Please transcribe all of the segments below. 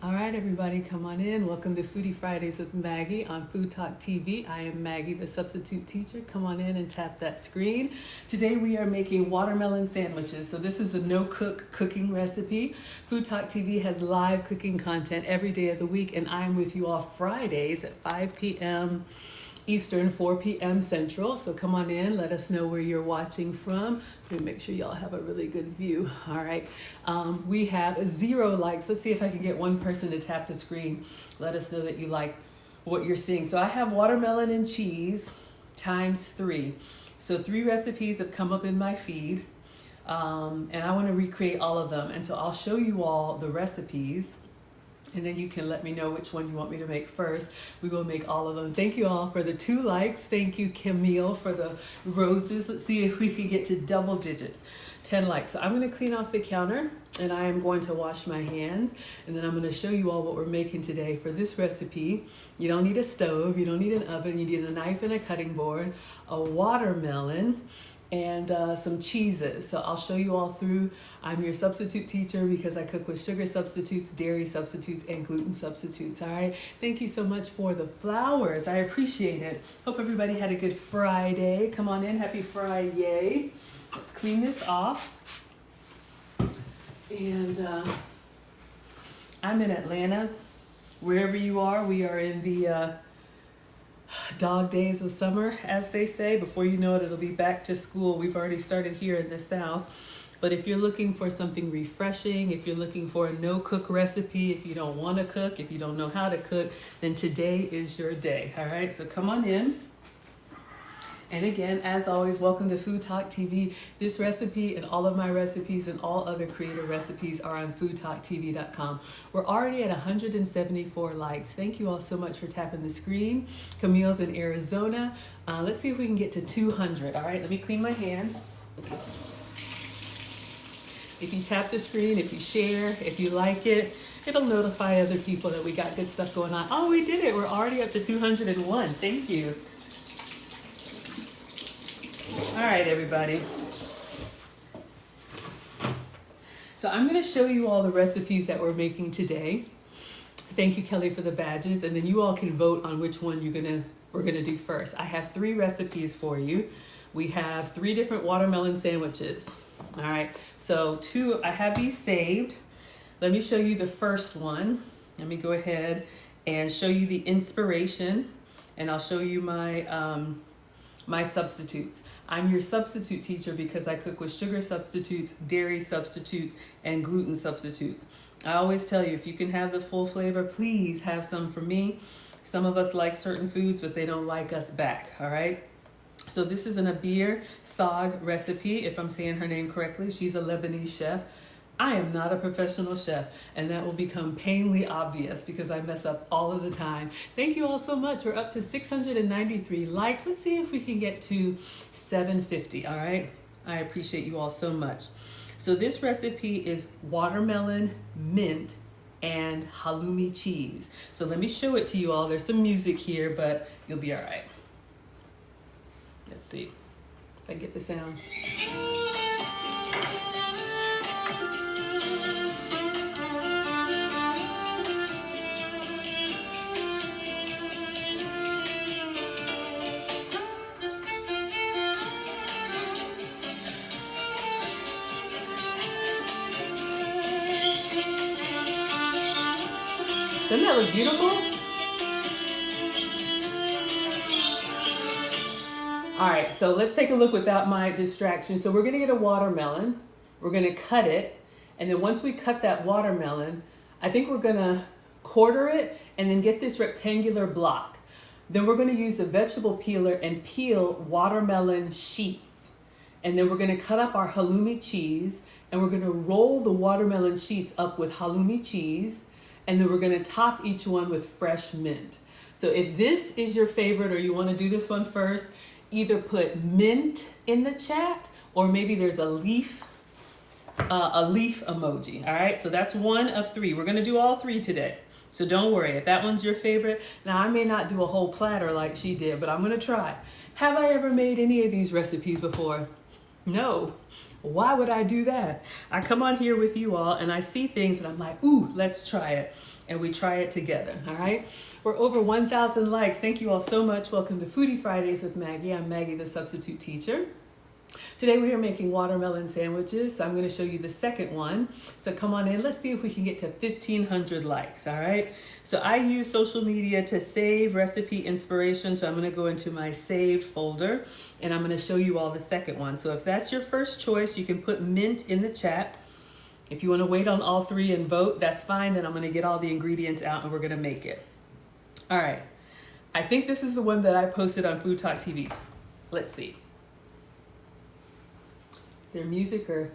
All right, everybody, come on in. Welcome to Foodie Fridays with Maggie on Food Talk TV. I am Maggie, the substitute teacher. Come on in and tap that screen. Today we are making watermelon sandwiches. So this is a no-cook cooking recipe. Food Talk TV has live cooking content every day of the week, and I'm with you all Fridays at 5 p.m. Eastern, 4 p.m. Central. So come on in, let us know where you're watching from. Let me make sure y'all have a really good view. All right. We have 0 likes. Let's see if I can get one person to tap the screen. Let us know that you like what you're seeing. So I have watermelon and cheese times 3. So 3 recipes have come up in my feed. And I want to recreate all of them. And so I'll show you all the recipes, and then you can let me know which one you want me to make first. We will make all of them. Thank you all for the 2 likes. Thank you, Camille, for the roses. Let's see if we can get to double digits. 10 likes. So I'm going to clean off the counter, and I am going to wash my hands, and then I'm going to show you all what we're making today. For this recipe, you don't need a stove, you don't need an oven, you need a knife and a cutting board, a watermelon, and some cheeses. So I'll show you all through. I'm your substitute teacher because I cook with sugar substitutes, dairy substitutes, and gluten substitutes. All right. Thank you so much for the flowers. I appreciate it. Hope everybody had a good Friday. Come on in. Happy Friday. Let's clean this off. And I'm in Atlanta. Wherever you are, we are in the dog days of summer, as they say. Before you know it, it'll be back to school. We've already started here in the South. But if you're looking for something refreshing, if you're looking for a no-cook recipe, if you don't want to cook, if you don't know how to cook, then today is your day. All right, so come on in. And again, as always, welcome to Food Talk TV. This recipe and all of my recipes and all other creator recipes are on foodtoktv.com. We're already at 174 likes. Thank you all so much for tapping the screen. Camille's in Arizona. Let's see if we can get to 200. All right, let me clean my hands. If you tap the screen, if you share, if you like it, it'll notify other people that we got good stuff going on. Oh, we did it. We're already up to 201. Thank you. All right, everybody. So I'm going to show you all the recipes that we're making today. Thank you, Kelly, for the badges. And then you all can vote on which one we're gonna do first. I have 3 recipes for you. We have 3 different watermelon sandwiches. All right. So I have these saved. Let me show you the first one. Let me go ahead and show you the inspiration, and I'll show you my my substitutes. I'm your substitute teacher because I cook with sugar substitutes, dairy substitutes, and gluten substitutes. I always tell you, if you can have the full flavor, please have some for me. Some of us like certain foods, but they don't like us back, all right? So this is an Abir Sag recipe, if I'm saying her name correctly. She's a Lebanese chef. I am not a professional chef, and that will become painfully obvious because I mess up all of the time. Thank you all so much. We're up to 693 likes. Let's see if we can get to 750, all right? I appreciate you all so much. So this recipe is watermelon, mint, and haloumi cheese. So let me show it to you all. There's some music here, but you'll be all right. Let's see if I can get the sound. Doesn't that look beautiful? All right, so let's take a look without my distraction. So we're gonna get a watermelon, we're gonna cut it, and then once we cut that watermelon, I think we're gonna quarter it and then get this rectangular block. Then we're gonna use the vegetable peeler and peel watermelon sheets. And then we're gonna cut up our haloumi cheese, and we're gonna roll the watermelon sheets up with haloumi cheese, and then we're gonna top each one with fresh mint. So if this is your favorite or you wanna do this one first, either put mint in the chat or maybe there's a leaf emoji, all right? So that's 1 of 3. We're gonna do all 3 today. So don't worry, if that one's your favorite. Now I may not do a whole platter like she did, but I'm gonna try. Have I ever made any of these recipes before? No. Why would I do that? I come on here with you all and I see things and I'm like, ooh, let's try it. and we try it together, all right? We're over 1,000 likes. Thank you all so much. Welcome to Foodie Fridays with Maggie. I'm Maggie, the substitute teacher. Today we are making watermelon sandwiches, so I'm going to show you the second one. So come on in, let's see if we can get to 1,500 likes, all right? So I use social media to save recipe inspiration, so I'm going to go into my saved folder, and I'm going to show you all the second one. So if that's your first choice, you can put mint in the chat. If you want to wait on all three and vote, that's fine. Then I'm going to get all the ingredients out and we're going to make it. All right. I think this is the one that I posted on FoodtokTV. Let's see. Is there music or?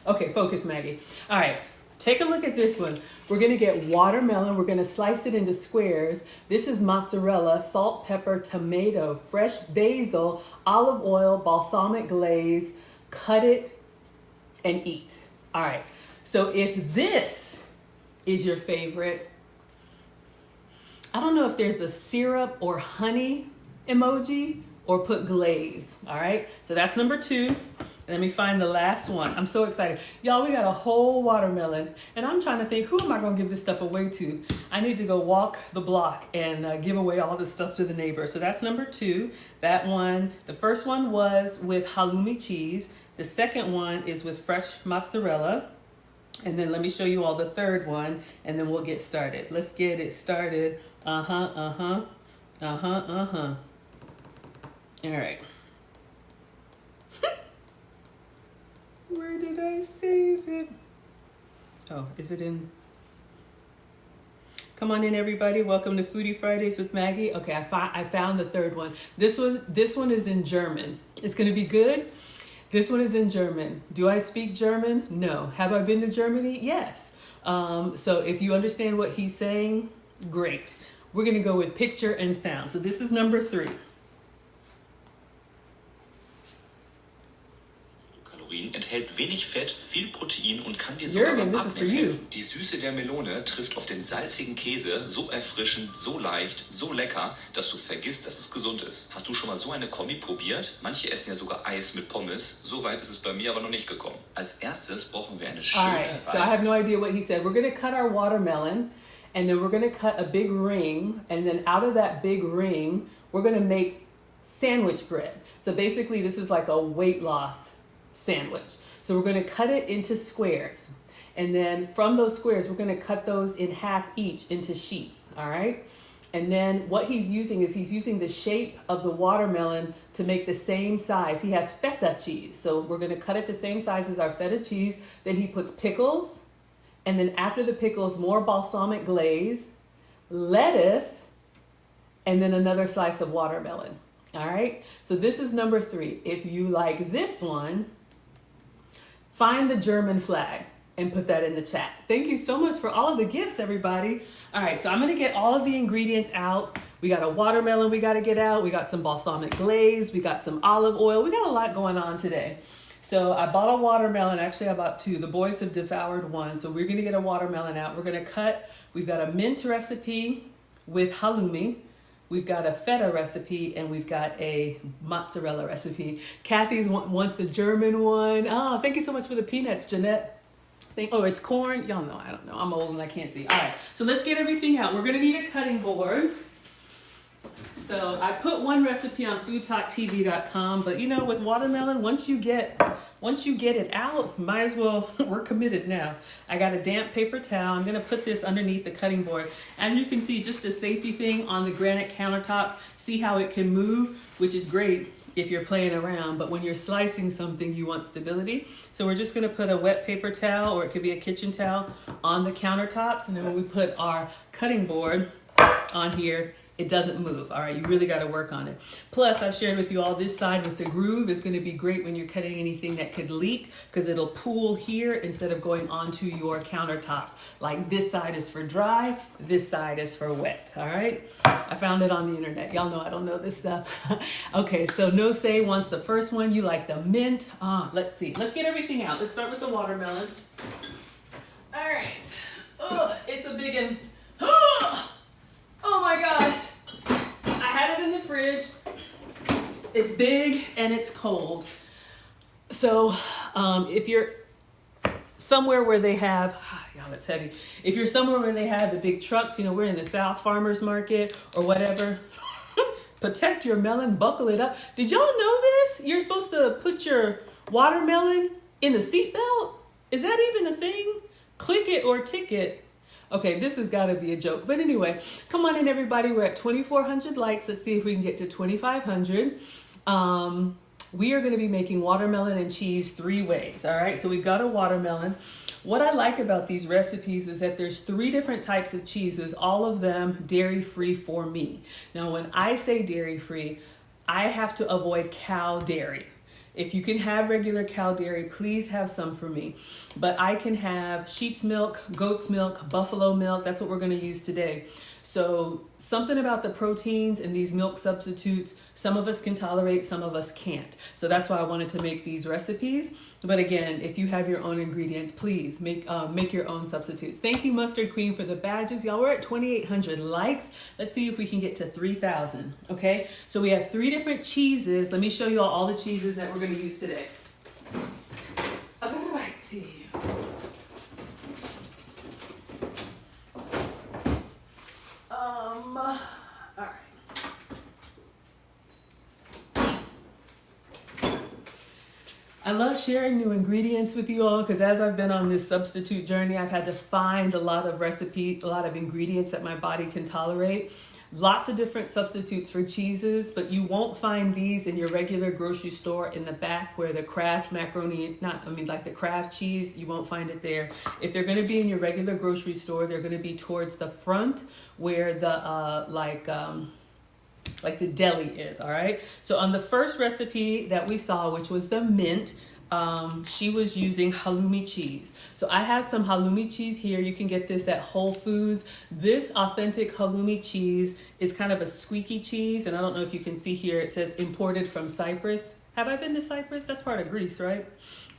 Okay, focus, Maggie. All right, take a look at this one. We're gonna get watermelon. We're gonna slice it into squares. This is mozzarella, salt, pepper, tomato, fresh basil, olive oil, balsamic glaze. Cut it and eat. All right, so if this is your favorite, I don't know if there's a syrup or honey emoji or put glaze, all right? So that's number 2. Let me find the last one. I'm so excited. Y'all, we got a whole watermelon, and I'm trying to think, who am I gonna give this stuff away to? I need to go walk the block and give away all this stuff to the neighbors. So that's number 2. That one, the first one was with halloumi cheese. The second one is with fresh mozzarella. And then let me show you all the third one, and then we'll get started. Let's get it started. All right. Where did I save it? Oh, is it in? Come on in, everybody. Welcome to Foodie Fridays with Maggie. Okay, I found the third one. This one is in German. It's gonna be good. This one is in German. Do I speak German? No. Have I been to Germany? Yes. So if you understand what he's saying, great. We're gonna go with picture and sound. So this is number 3. Enthält wenig Fett, viel Protein und kann dir sogar beim Abnehmen helfen. Die Süße der Melone trifft auf den salzigen Käse, so erfrischend, so leicht, so lecker, dass du vergisst, dass es gesund ist. Hast du schon mal so eine Kombi probiert? Manche essen ja sogar Eis mit Pommes. So weit ist es bei mir aber noch nicht gekommen. Als erstes brauchen wir eine schöne Alright, so I have no idea what he said. We're going to cut our watermelon, and then we're going to cut a big ring, and then out of that big ring, we're going to make sandwich bread. So basically this is like a weight loss sandwich. So we're going to cut it into squares, and then from those squares we're going to cut those in half each into sheets. All right, and then what he's using is he's using the shape of the watermelon to make the same size. He has feta cheese, so we're going to cut it the same size as our feta cheese. Then he puts pickles, and then after the pickles, more balsamic glaze, lettuce, and then another slice of watermelon. All right, so this is number 3. If you like this one, find the German flag and put that in the chat. Thank you so much for all of the gifts, everybody. All right, so I'm gonna get all of the ingredients out. We got a watermelon we gotta get out. We got some balsamic glaze. We got some olive oil. We got a lot going on today. So I bought a watermelon. Actually, I bought 2. The boys have devoured one. So we're gonna get a watermelon out. We're gonna cut. We've got a mint recipe with halloumi. We've got a feta recipe, and we've got a mozzarella recipe. Kathy's wants the German one. Oh, thank you so much for the peanuts, Jeanette. Oh, it's corn. Y'all know, I don't know. I'm old and I can't see. All right, so let's get everything out. We're gonna need a cutting board. So I put one recipe on FoodtokTV.com, but you know, with watermelon, once you get it out, might as well, we're committed now. I got a damp paper towel. I'm gonna put this underneath the cutting board. As you can see, just a safety thing on the granite countertops. See how it can move, which is great if you're playing around, but when you're slicing something, you want stability. So we're just gonna put a wet paper towel, or it could be a kitchen towel, on the countertops, and then when we put our cutting board on here, it doesn't move. All right, you really got to work on it. Plus, I've shared with you all this side with the groove is going to be great when you're cutting anything that could leak, because it'll pool here instead of going onto your countertops. Like this side is for dry, this side is for wet. All right, I found it on the internet. Y'all know I don't know this stuff. Okay, so No Say wants the first one. You like the mint. Let's see. Let's get everything out. Let's start with the watermelon. All right. Oh, it's a big one. Oh my gosh. I had it in the fridge. It's big and it's cold. So if you're somewhere where they have, y'all, it's heavy. If you're somewhere where they have the big trucks, you know, we're in the South Farmers Market or whatever, protect your melon, buckle it up. Did y'all know this? You're supposed to put your watermelon in the seatbelt? Is that even a thing? Click it or ticket. Okay, this has got to be a joke. But anyway, come on in, everybody. We're at 2,400 likes. Let's see if we can get to 2,500. We are going to be making watermelon and cheese 3 ways. All right, so we've got a watermelon. What I like about these recipes is that there's 3 different types of cheeses, all of them dairy-free for me. Now, when I say dairy-free, I have to avoid cow dairy. If you can have regular cow dairy, please have some for me. But I can have sheep's milk, goat's milk, buffalo milk. That's what we're going to use today. So something about the proteins in these milk substitutes, some of us can tolerate, some of us can't. So that's why I wanted to make these recipes. But again, if you have your own ingredients, please make your own substitutes. Thank you, Mustard Queen, for the badges. Y'all, we're at 2,800 likes. Let's see if we can get to 3,000. Okay, so we have 3 different cheeses. Let me show you all the cheeses that we're going to use today. Alrighty. All right. I love sharing new ingredients with you all because as I've been on this substitute journey, I've had to find a lot of recipes, a lot of ingredients that my body can tolerate. Lots of different substitutes for cheeses, but you won't find these in your regular grocery store in the back where the Kraft macaroni, like the Kraft cheese, you won't find it there. If they're going to be in your regular grocery store, they're going to be towards the front where the like the deli is. All right. So on the first recipe that we saw, which was the mint, she was using haloumi cheese. So I have some haloumi cheese here. You can get this at Whole Foods. This authentic haloumi cheese is kind of a squeaky cheese. And I don't know if you can see here, it says imported from Cyprus. Have I been to Cyprus? That's part of Greece, right?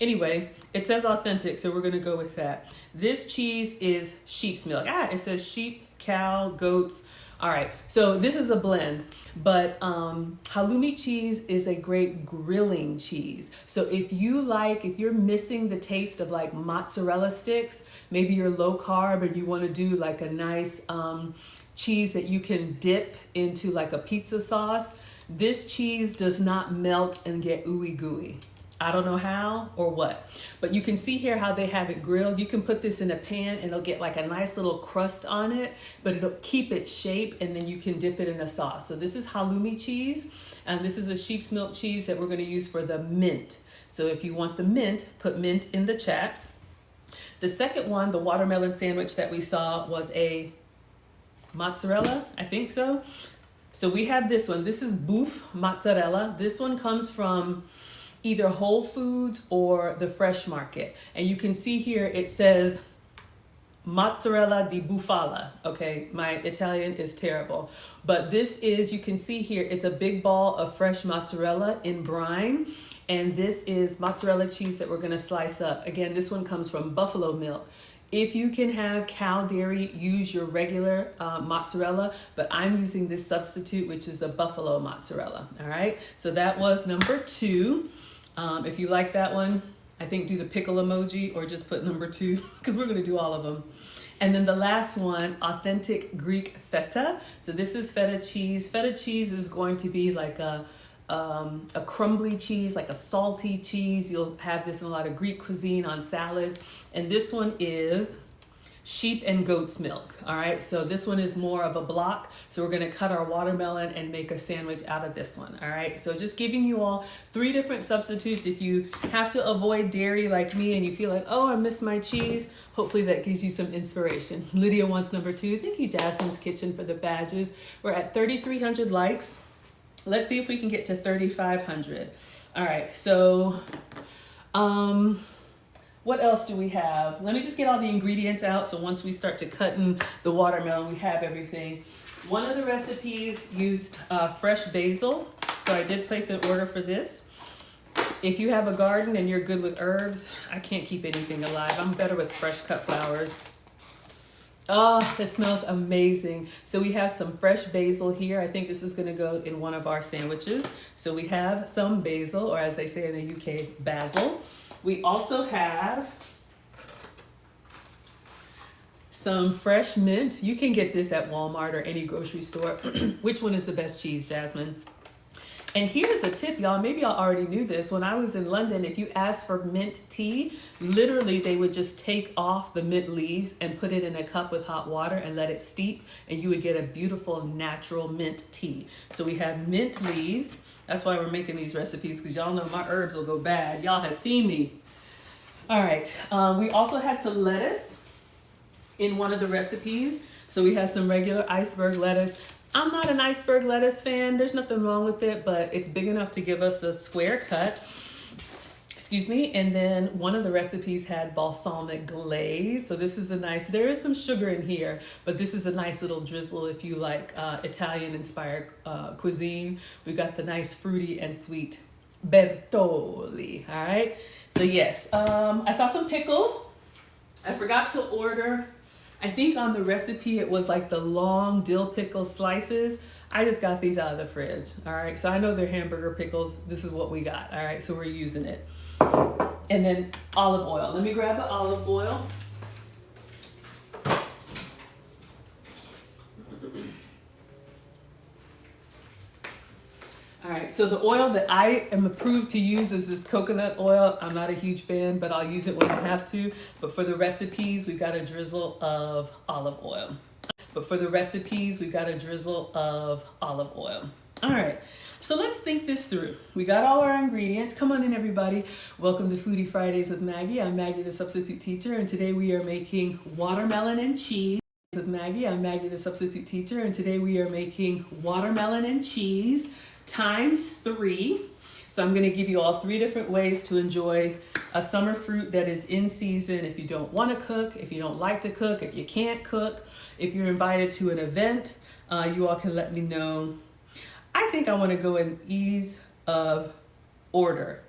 Anyway, it says authentic, so we're going to go with that. This cheese is sheep's milk. It says sheep, cow, goats. All right, so this is a blend, but halloumi cheese is a great grilling cheese. So if you're missing the taste of like mozzarella sticks, maybe you're low carb and you want to do like a nice cheese that you can dip into like a pizza sauce, this cheese does not melt and get ooey gooey. I don't know how or what, but you can see here how they have it grilled. You can put this in a pan and it'll get like a nice little crust on it, but it'll keep its shape and then you can dip it in a sauce. So this is halloumi cheese, and this is a sheep's milk cheese that we're going to use for the mint. So if you want the mint, put mint in the chat. The second one, the watermelon sandwich that we saw, was a mozzarella, I think so. So we have this one. This is boof mozzarella. This one comes from either Whole Foods or the Fresh Market. And you can see here it says mozzarella di bufala. Okay, my Italian is terrible. But this is, you can see here, it's a big ball of fresh mozzarella in brine. And this is mozzarella cheese that we're gonna slice up. Again, this one comes from buffalo milk. If you can have cow dairy, use your regular mozzarella, but I'm using this substitute, which is the buffalo mozzarella. All right, so that was number 2. If you like that one, I think do the pickle emoji or just put number 2 because we're going to do all of them. And then the last one, authentic Greek feta. So this is feta cheese. Feta cheese is going to be like a crumbly cheese, like a salty cheese. You'll have this in a lot of Greek cuisine on salads. And this one is sheep and goat's milk. All right, so this one is more of a block. So we're gonna cut our watermelon and make a sandwich out of this one. All right, so just giving you all 3 different substitutes. If you have to avoid dairy like me and you feel like, oh, I miss my cheese, hopefully that gives you some inspiration. Lydia wants number 2. Thank you, Jasmine's Kitchen, for the badges. We're at 3,300 likes. Let's see if we can get to 3,500. All right, so what else do we have? Let me just get all the ingredients out so once we start to cut in the watermelon, we have everything. One of the recipes used fresh basil, so I did place an order for this. If you have a garden and you're good with herbs, I can't keep anything alive. I'm better with fresh cut flowers. Oh, it smells amazing. So we have some fresh basil here. I think this is going to go in one of our sandwiches. So we have some basil, or as they say in the UK, basil. We also have some fresh mint. You can get this at Walmart or any grocery store. Which one is the best cheese, Jasmine? And here's a tip, y'all. Maybe y'all already knew this. When I was in London, if you asked for mint tea, literally they would just take off the mint leaves and put it in a cup with hot water and let it steep, and you would get a beautiful natural mint tea. So we have mint leaves. That's why we're making these recipes, because y'all know my herbs will go bad. Y'all have seen me. All right. We also had some lettuce in one of the recipes. So we have some regular iceberg lettuce. I'm not an iceberg lettuce fan. There's nothing wrong with it, but it's big enough to give us a square cut. Excuse me. And then one of the recipes had balsamic glaze. So this is a nice, there is some sugar in here, but this is a nice little drizzle if you like Italian inspired cuisine. We got the nice fruity and sweet bertolli. All right. So yes, I saw some pickle. I forgot to order. I think on the recipe it was like the long dill pickle slices. I just got these out of the fridge. All right, so I know they're hamburger pickles. This is what we got. All right, so we're using it. And then olive oil. Let me grab the olive oil. All right, so the oil that I am approved to use is this coconut oil. I'm not a huge fan, but I'll use it when I have to. But for the recipes, we've got a drizzle of olive oil. All right, so let's think this through. We got all our ingredients. Come on in, everybody. Welcome to Foodie Fridays with Maggie. I'm Maggie, the substitute teacher, and today we are making watermelon and cheese. With Maggie, I'm Maggie, the substitute teacher, and today we are making watermelon and cheese times 3. So I'm going to give you all 3 different ways to enjoy a summer fruit that is in season. If you don't want to cook, if you don't like to cook, if you can't cook, if you're invited to an event, you all can let me know. I think I want to go in order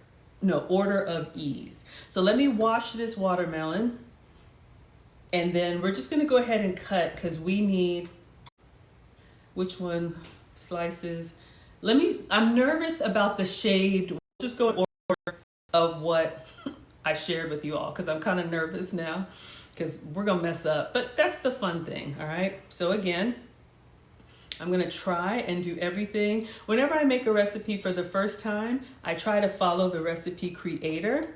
of ease. So let me wash this watermelon, and then we're just going to go ahead and cut, because we need, which one, slices. I'm nervous about the shaved. We'll just go in order of what I shared with you all, because I'm kind of nervous now, because we're going to mess up. But that's the fun thing, all right? So again, I'm going to try and do everything. Whenever I make a recipe for the first time, I try to follow the recipe creator.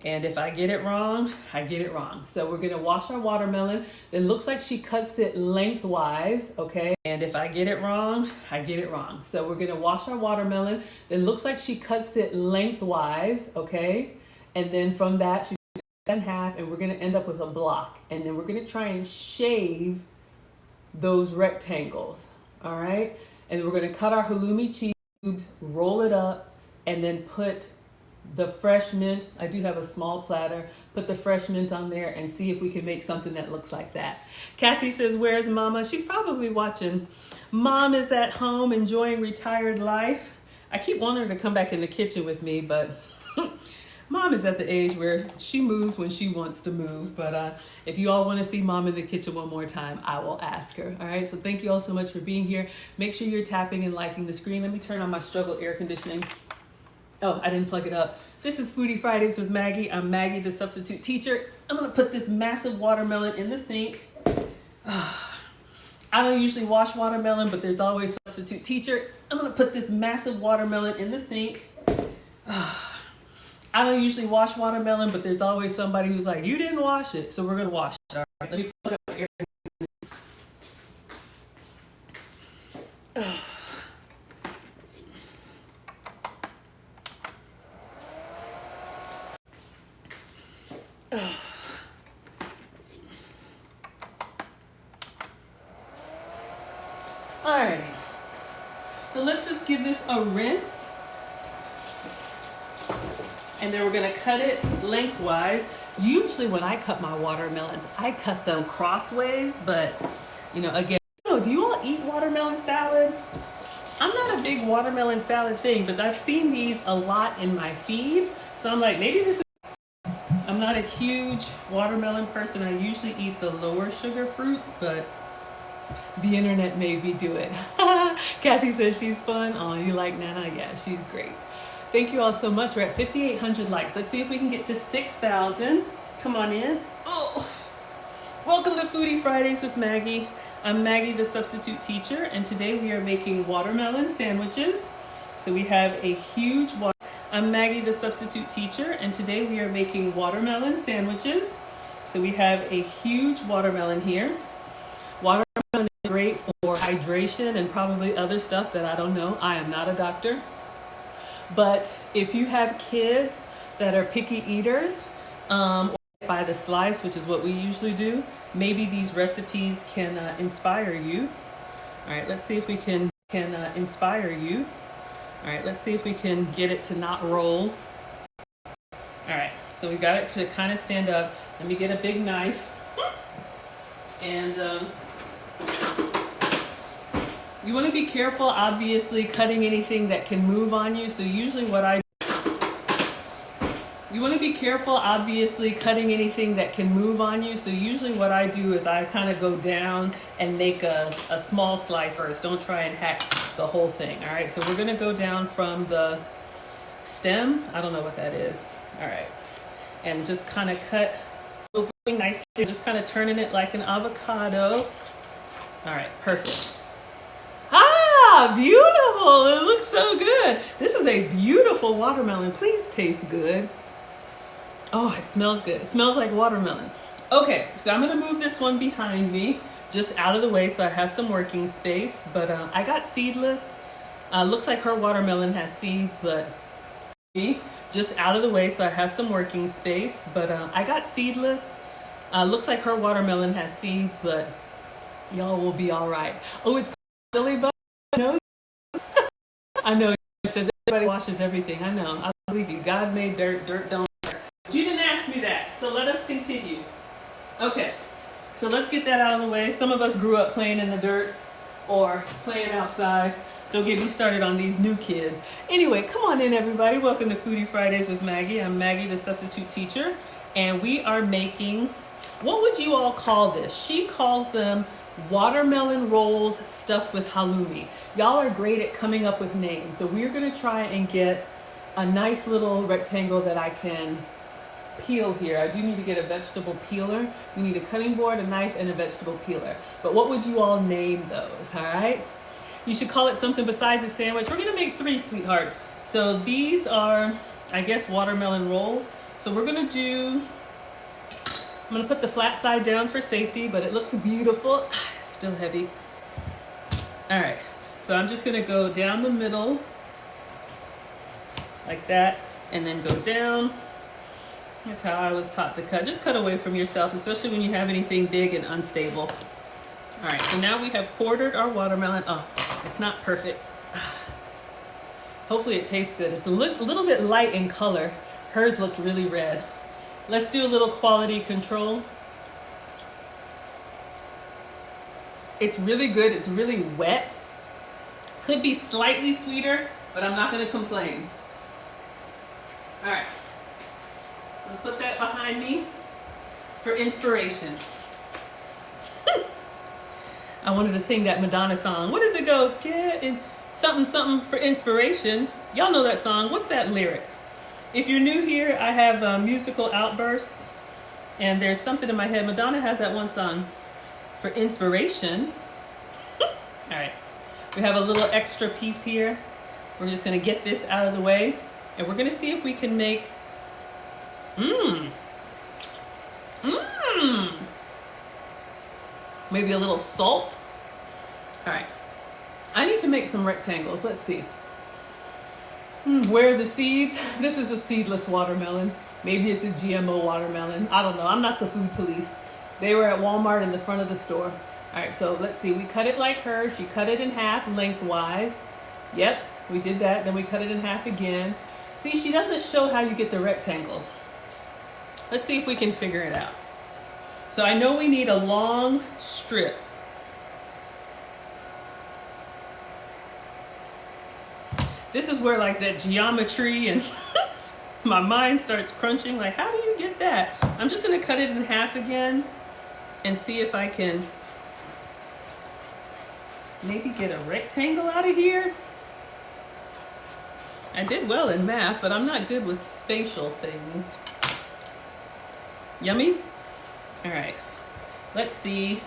And if I get it wrong, I get it wrong. So we're going to wash our watermelon. It looks like she cuts it lengthwise, okay? And if I get it wrong, I get it wrong. So we're going to wash our watermelon. It looks like she cuts it lengthwise, okay? And then from that, she cuts it in half, and we're going to end up with a block. And then we're going to try and shave those rectangles, all right? And then we're going to cut our halloumi cheese cubes, roll it up, and then put the fresh mint. I do have a small platter. Put the fresh mint on there and see if we can make something that looks like that. Kathy says, where's Mama? She's probably watching. Mom is at home enjoying retired life. I keep wanting her to come back in the kitchen with me, but Mom is at the age where she moves when she wants to move. But if you all want to see Mom in the kitchen one more time, I will ask her. All right, so thank you all so much for being here. Make sure you're tapping and liking the screen. Let me turn on my struggle air conditioning. Oh, I didn't plug it up. This is Foodie Fridays with Maggie. I'm Maggie, the substitute teacher. I'm going to put this massive watermelon in the sink. I don't usually wash watermelon, but there's always a substitute teacher. I'm going to put this massive watermelon in the sink. I don't usually wash watermelon, but there's always somebody who's like, you didn't wash it, so we're going to wash it. All right, let me plug up my air conditioning. Alrighty, so let's just give this a rinse, and then we're gonna cut it lengthwise. Usually when I cut my watermelons, I cut them crossways, but again, do you all eat watermelon salad? I'm not a big watermelon salad thing, but I've seen these a lot in my feed, so I'm like, maybe this is, I'm not a huge watermelon person. I usually eat the lower sugar fruits, but the internet made me do it. Kathy says she's fun. Oh, you like Nana? Yeah, she's great. Thank you all so much. We're at 5,800 likes. Let's see if we can get to 6,000. Come on in. Oh, welcome to Foodie Fridays with Maggie. I'm Maggie, the substitute teacher, and today we are making watermelon sandwiches. So we have a huge I'm Maggie, the substitute teacher, and today we are making watermelon sandwiches. So we have a huge watermelon here. Watermelon is great for hydration and probably other stuff that I don't know. I am not a doctor. But if you have kids that are picky eaters, or by the slice, which is what we usually do, maybe these recipes can inspire you. All right, let's see if we can inspire you. All right, let's see if we can get it to not roll. All right, so we got it to kind of stand up. Let me get a big knife. And you want to be careful, obviously, cutting anything that can move on you. So usually what I do is I kind of go down and make a small slice first. Don't try and hack the whole thing. All right, so we're going to go down from the stem. I don't know what that is. All right, and just kind of cut nicely, just kind of turning it like an avocado. All right, perfect. Ah, beautiful. It looks so good. This is a beautiful watermelon. Please taste good. Oh, it smells good. It smells like watermelon. Okay, so I'm going to move this one behind me, just out of the way so I have some working space. But I got seedless. Looks like her watermelon has seeds, but just out of the way so I have some working space. But I got seedless. Looks like her watermelon has seeds, but y'all will be all right. Oh, it's silly, but I know. It says everybody washes everything. I know. I believe you. God made dirt. Dirt don't hurt. You didn't ask me that, so let us continue. Okay, so let's get that out of the way. Some of us grew up playing in the dirt or playing outside. Don't get me started on these new kids. Anyway, come on in, everybody. Welcome to Foodie Fridays with Maggie. I'm Maggie, the substitute teacher, and we are making, what would you all call this? She calls them watermelon rolls stuffed with haloumi. Y'all are great at coming up with names, so we're going to try and get a nice little rectangle that I can peel here. I do need to get a vegetable peeler. We need a cutting board, a knife, and a vegetable peeler. But what would you all name those, all right? You should call it something besides a sandwich. We're going to make 3, sweetheart. So these are, I guess, watermelon rolls. So we're going to do, I'm going to put the flat side down for safety, but it looks beautiful. Still heavy. All right. So I'm just going to go down the middle like that, and then go down. That's how I was taught to cut. Just cut away from yourself, especially when you have anything big and unstable. All right, so now we have quartered our watermelon. Oh, it's not perfect. Hopefully it tastes good. It's a little bit light in color. Hers looked really red. Let's do a little quality control. It's really good. It's really wet. Could be slightly sweeter, but I'm not going to complain. All right. I'll put that behind me for inspiration. I wanted to sing that Madonna song. What does it go? Get in something, something for inspiration. Y'all know that song. What's that lyric? If you're new here, I have musical outbursts, and there's something in my head. Madonna has that one song for inspiration. All right. We have a little extra piece here. We're just going to get this out of the way, and we're going to see if we can make maybe a little salt. All right. I need to make some rectangles. Let's see. Where are the seeds? This is a seedless watermelon. Maybe it's a GMO watermelon. I don't know. I'm not the food police. They were at Walmart in the front of the store. All right, so let's see. We cut it like her. She cut it in half lengthwise. Yep, we did that. Then we cut it in half again. See, she doesn't show how you get the rectangles. Let's see if we can figure it out. So I know we need a long strip. This is where like that geometry and my mind starts crunching, like, how do you get that? I'm just gonna cut it in half again and see if I can maybe get a rectangle out of here. I did well in math, but I'm not good with spatial things. Yummy? All right, let's see.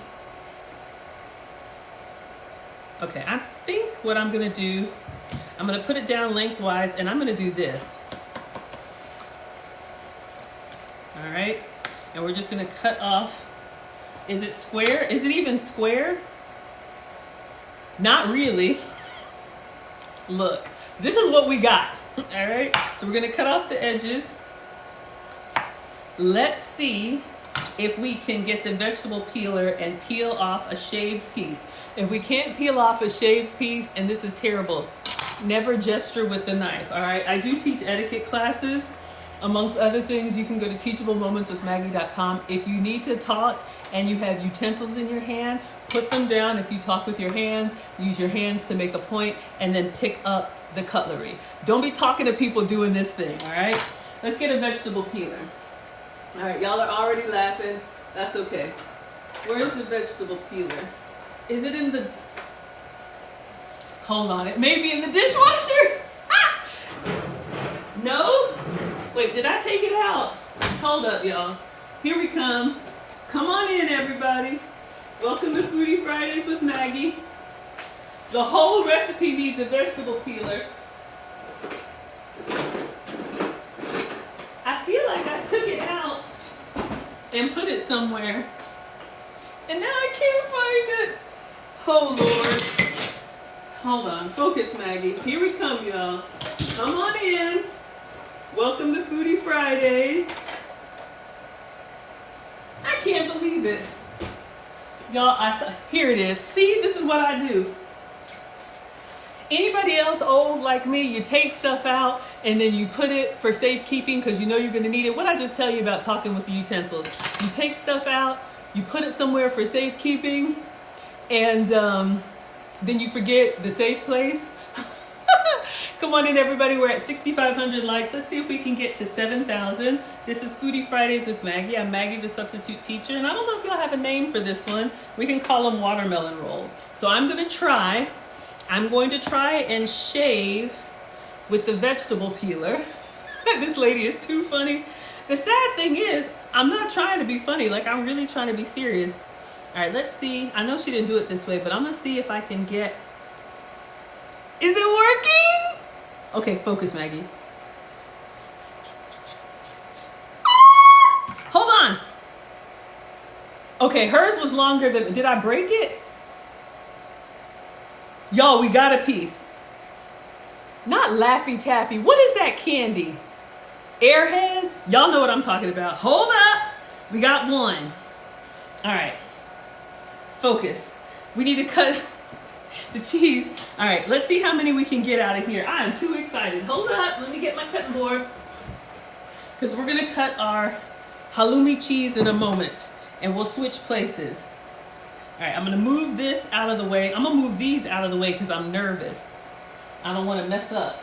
Okay, I think what I'm gonna do, I'm gonna put it down lengthwise and I'm gonna do this. All right, and we're just gonna cut off. Is it square? Is it even square? Not really. Look, this is what we got. All right, so we're gonna cut off the edges. Let's see if we can get the vegetable peeler and peel off a shaved piece. If we can't peel off a shaved piece, and this is terrible, never gesture with the knife, all right? I do teach etiquette classes. Amongst other things, you can go to teachablemomentswithmaggie.com. If you need to talk and you have utensils in your hand, put them down. If you talk with your hands, use your hands to make a point and then pick up the cutlery. Don't be talking to people doing this thing, all right? Let's get a vegetable peeler. All right, y'all are already laughing. That's okay. Where's the vegetable peeler? Is it in the... Hold on, it may be in the dishwasher. Ah! No? Wait, did I take it out? Hold up, y'all. Here we come. Come on in, everybody. Welcome to Foodie Fridays with Maggie. The whole recipe needs a vegetable peeler. I feel like I took it out and put it somewhere, and now I can't find it. Oh, Lord. Hold on. Focus, Maggie. Here we come, y'all. Come on in. Welcome to Foodie Fridays. I can't believe it. Y'all, here it is. See, this is what I do. Anybody else old like me, you take stuff out and then you put it for safekeeping because you know you're going to need it. What I just tell you about talking with the utensils. You take stuff out, you put it somewhere for safekeeping, and then you forget the safe place. Come on in, everybody. We're at 6,500 likes. Let's see if we can get to 7,000. This is Foodie Fridays with Maggie. I'm Maggie, the substitute teacher, and I don't know if y'all have a name for this one. We can call them watermelon rolls. So I'm going to try and shave with the vegetable peeler. This lady is too funny. The sad thing is, I'm not trying to be funny. Like, I'm really trying to be serious. All right, let's see. I know she didn't do it this way, but I'm going to see if I can get... Is it working? Okay, focus, Maggie. Hold on. Okay, hers was longer than... Did I break it? Y'all, we got a piece. Not Laffy Taffy. What is that candy? Airheads? Y'all know what I'm talking about. Hold up. We got one. All right. Focus. We need to cut the cheese. All right, let's see how many we can get out of here. I am too excited. Hold up. Let me get my cutting board. Because we're going to cut our halloumi cheese in a moment. And we'll switch places. All right, I'm going to move this out of the way. I'm going to move these out of the way because I'm nervous. I don't want to mess up.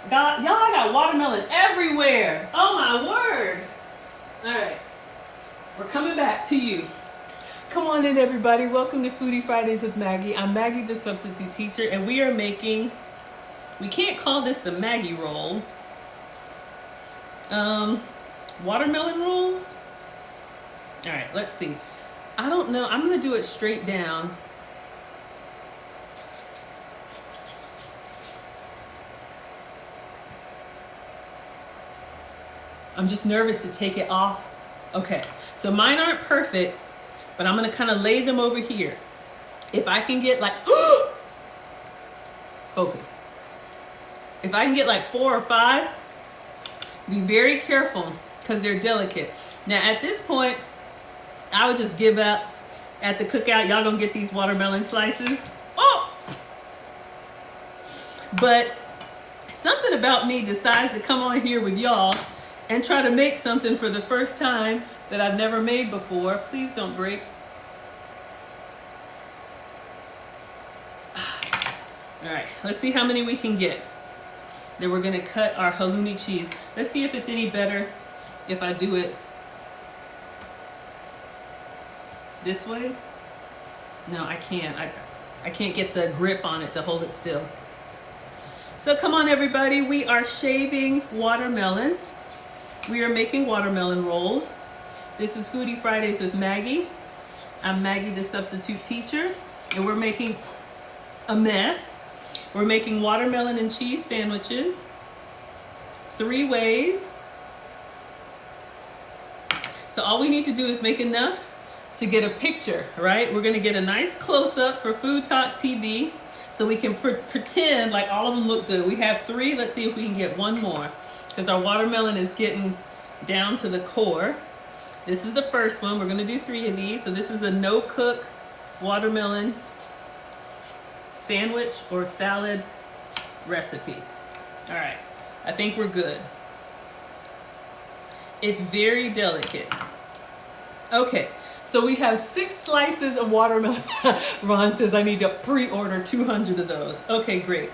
God, y'all, I got watermelon everywhere. Oh, my word. All right. We're coming back to you. Come on in, everybody. Welcome to Foodie Fridays with Maggie. I'm Maggie, the substitute teacher, and we are making... We can't call this the Maggie roll. Watermelon rolls? All right, let's see. I don't know. I'm going to do it straight down. I'm just nervous to take it off. Okay, so mine aren't perfect, but I'm going to kind of lay them over here. If I can get like... Focus. If I can get like 4 or 5, be very careful because they're delicate. Now, at this point, I would just give up at the cookout. Y'all gonna get these watermelon slices. Oh! But something about me decides to come on here with y'all and try to make something for the first time that I've never made before. Please don't break. All right, let's see how many we can get. Then we're gonna cut our halloumi cheese. Let's see if it's any better if I do it this way. No, I can't. I can't get the grip on it to hold it still. So come on everybody, we are shaving watermelon. We are making watermelon rolls. This is Foodie Fridays with Maggie. I'm Maggie, the substitute teacher, and we're making a mess. We're making watermelon and cheese sandwiches 3 ways. So all we need to do is make enough to get a picture, right? We're gonna get a nice close-up for FoodtokTV so we can pretend like all of them look good. We have 3, let's see if we can get one more, because our watermelon is getting down to the core. This is the first one. We're gonna do 3 of these. So this is a no-cook watermelon sandwich or salad recipe. All right, I think we're good. It's very delicate. Okay, so we have 6 slices of watermelon. Ron says I need to pre-order 200 of those. Okay, great.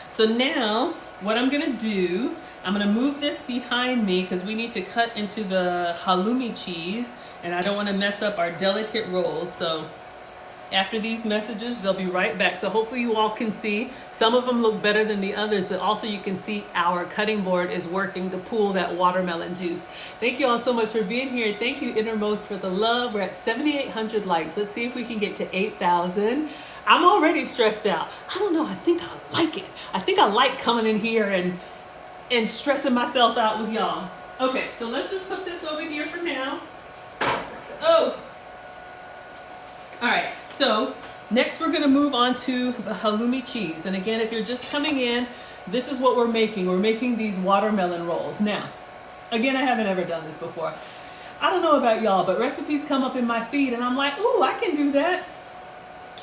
So now what I'm gonna do, I'm gonna move this behind me because we need to cut into the halloumi cheese and I don't wanna mess up our delicate rolls. So after these messages, they'll be right back. So hopefully you all can see. Some of them look better than the others, but also you can see our cutting board is working to pull that watermelon juice. Thank you all so much for being here. Thank you, Innermost, for the love. We're at 7,800 likes. Let's see if we can get to 8,000. I'm already stressed out. I don't know, I think I like it. I think I like coming in here and stressing myself out with y'all. Okay, so let's just put this over here for now. Oh. All right, so next we're gonna move on to the halloumi cheese. And again, if you're just coming in, this is what we're making. We're making these watermelon rolls. Now, again, I haven't ever done this before. I don't know about y'all, but recipes come up in my feed and I'm like, ooh, I can do that.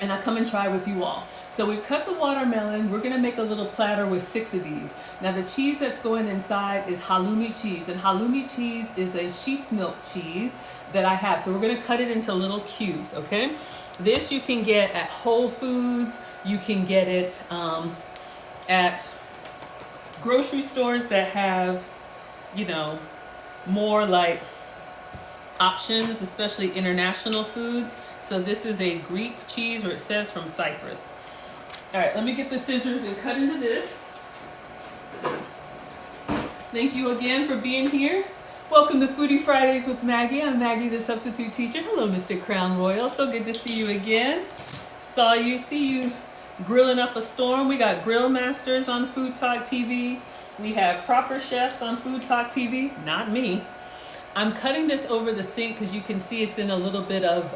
And I come and try with you all. So we've cut the watermelon. We're gonna make a little platter with 6 of these. Now the cheese that's going inside is halloumi cheese. And halloumi cheese is a sheep's milk cheese that I have. So we're gonna cut it into little cubes, okay? This you can get at Whole Foods. You can get it at grocery stores that have, you know, more like options, especially international foods. So this is a Greek cheese, or it says from Cyprus. All right, let me get the scissors and cut into this. Thank you again for being here. Welcome to Foodie Fridays with Maggie. I'm Maggie, the substitute teacher. Hello, Mr. Crown Royal. So good to see you again. See you grilling up a storm. We got grill masters on FoodtokTV. We have proper chefs on FoodtokTV. Not me. I'm cutting this over the sink because you can see it's in a little bit of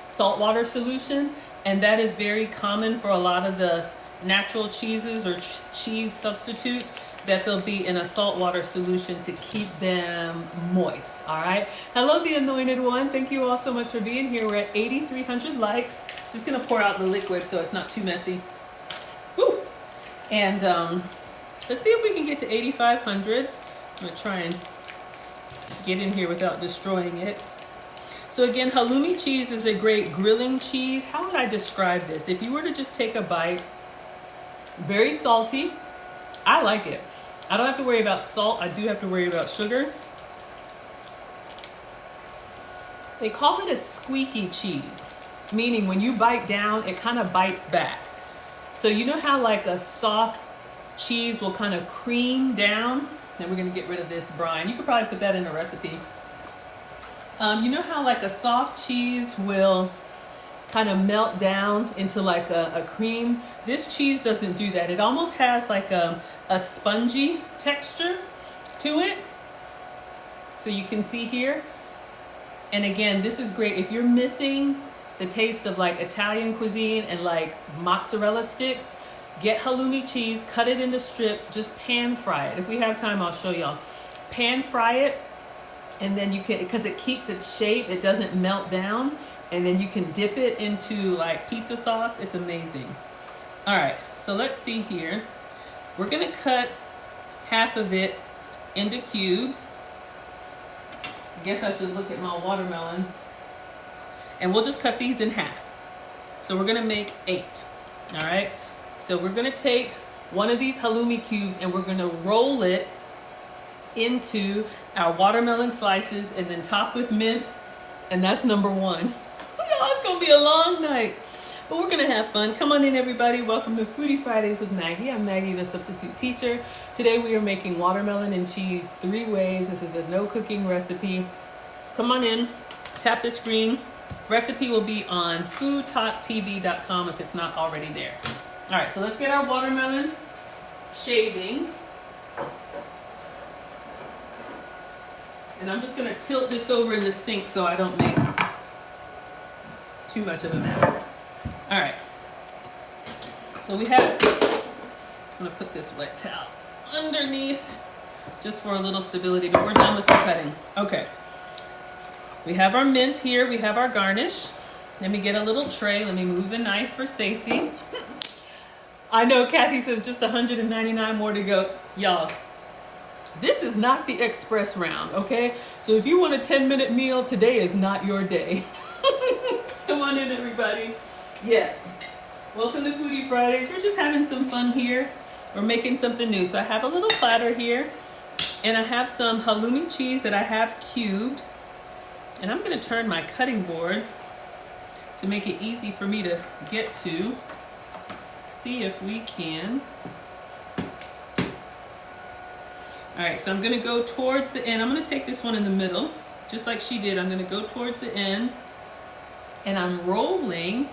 saltwater solution. And that is very common for a lot of the natural cheeses or cheese substitutes, that they'll be in a saltwater solution to keep them moist. All right. Hello, the anointed one. Thank you all so much for being here. We're at 8,300 likes. Just gonna pour out the liquid so it's not too messy. Woo. And let's see if we can get to 8,500. I'm gonna try and get in here without destroying it. So again, halloumi cheese is a great grilling cheese. How would I describe this? If you were to just take a bite, very salty. I like it. I don't have to worry about salt. I do have to worry about sugar. They call it a squeaky cheese, meaning when you bite down, it kind of bites back. So you know how like a soft cheese will kind of cream down? Now we're gonna get rid of this brine. You could probably put that in a recipe. You know how like a soft cheese will kind of melt down into like a cream? This cheese doesn't do that. It almost has like a spongy texture to it. So you can see here. And again, this is great if you're missing the taste of like Italian cuisine and like mozzarella sticks. Get halloumi cheese, cut it into strips, just pan fry it. If we have time, I'll show y'all. Pan fry it, and then you can, because it keeps its shape, it doesn't melt down, and then you can dip it into like pizza sauce. It's amazing. All right, so let's see here. We're gonna cut half of it into cubes. I guess I should look at my watermelon. And we'll just cut these in half. So we're gonna make 8, all right? So we're gonna take one of these halloumi cubes and we're gonna roll it into our watermelon slices and then top with mint, and that's number one. Y'all, it's gonna be a long night, but we're gonna have fun. Come on in, everybody. Welcome to Foodie Fridays with Maggie. I'm Maggie, the substitute teacher. Today we are making watermelon and cheese 3 ways. This is a no cooking recipe. Come on in, tap the screen. Recipe will be on FoodtokTV.com if it's not already there. All right, so let's get our watermelon shavings. And I'm just gonna tilt this over in the sink so I don't make too much of a mess. All right, so we have, I'm gonna put this wet towel underneath just for a little stability, but we're done with the cutting. Okay, we have our mint here, we have our garnish. Let me get a little tray, let me move the knife for safety. I know Kathy says just 199 more to go. Y'all, this is not the express round, okay? So if you want a 10-minute meal, today is not your day. Come on in, everybody. Yes. Welcome to Foodie Fridays. We're just having some fun here. We're making something new. So I have a little platter here, and I have some halloumi cheese that I have cubed. And I'm gonna turn my cutting board to make it easy for me to get to. See if we can. All right, so I'm gonna go towards the end. I'm gonna take this one in the middle, just like she did. I'm gonna go towards the end, and I'm rolling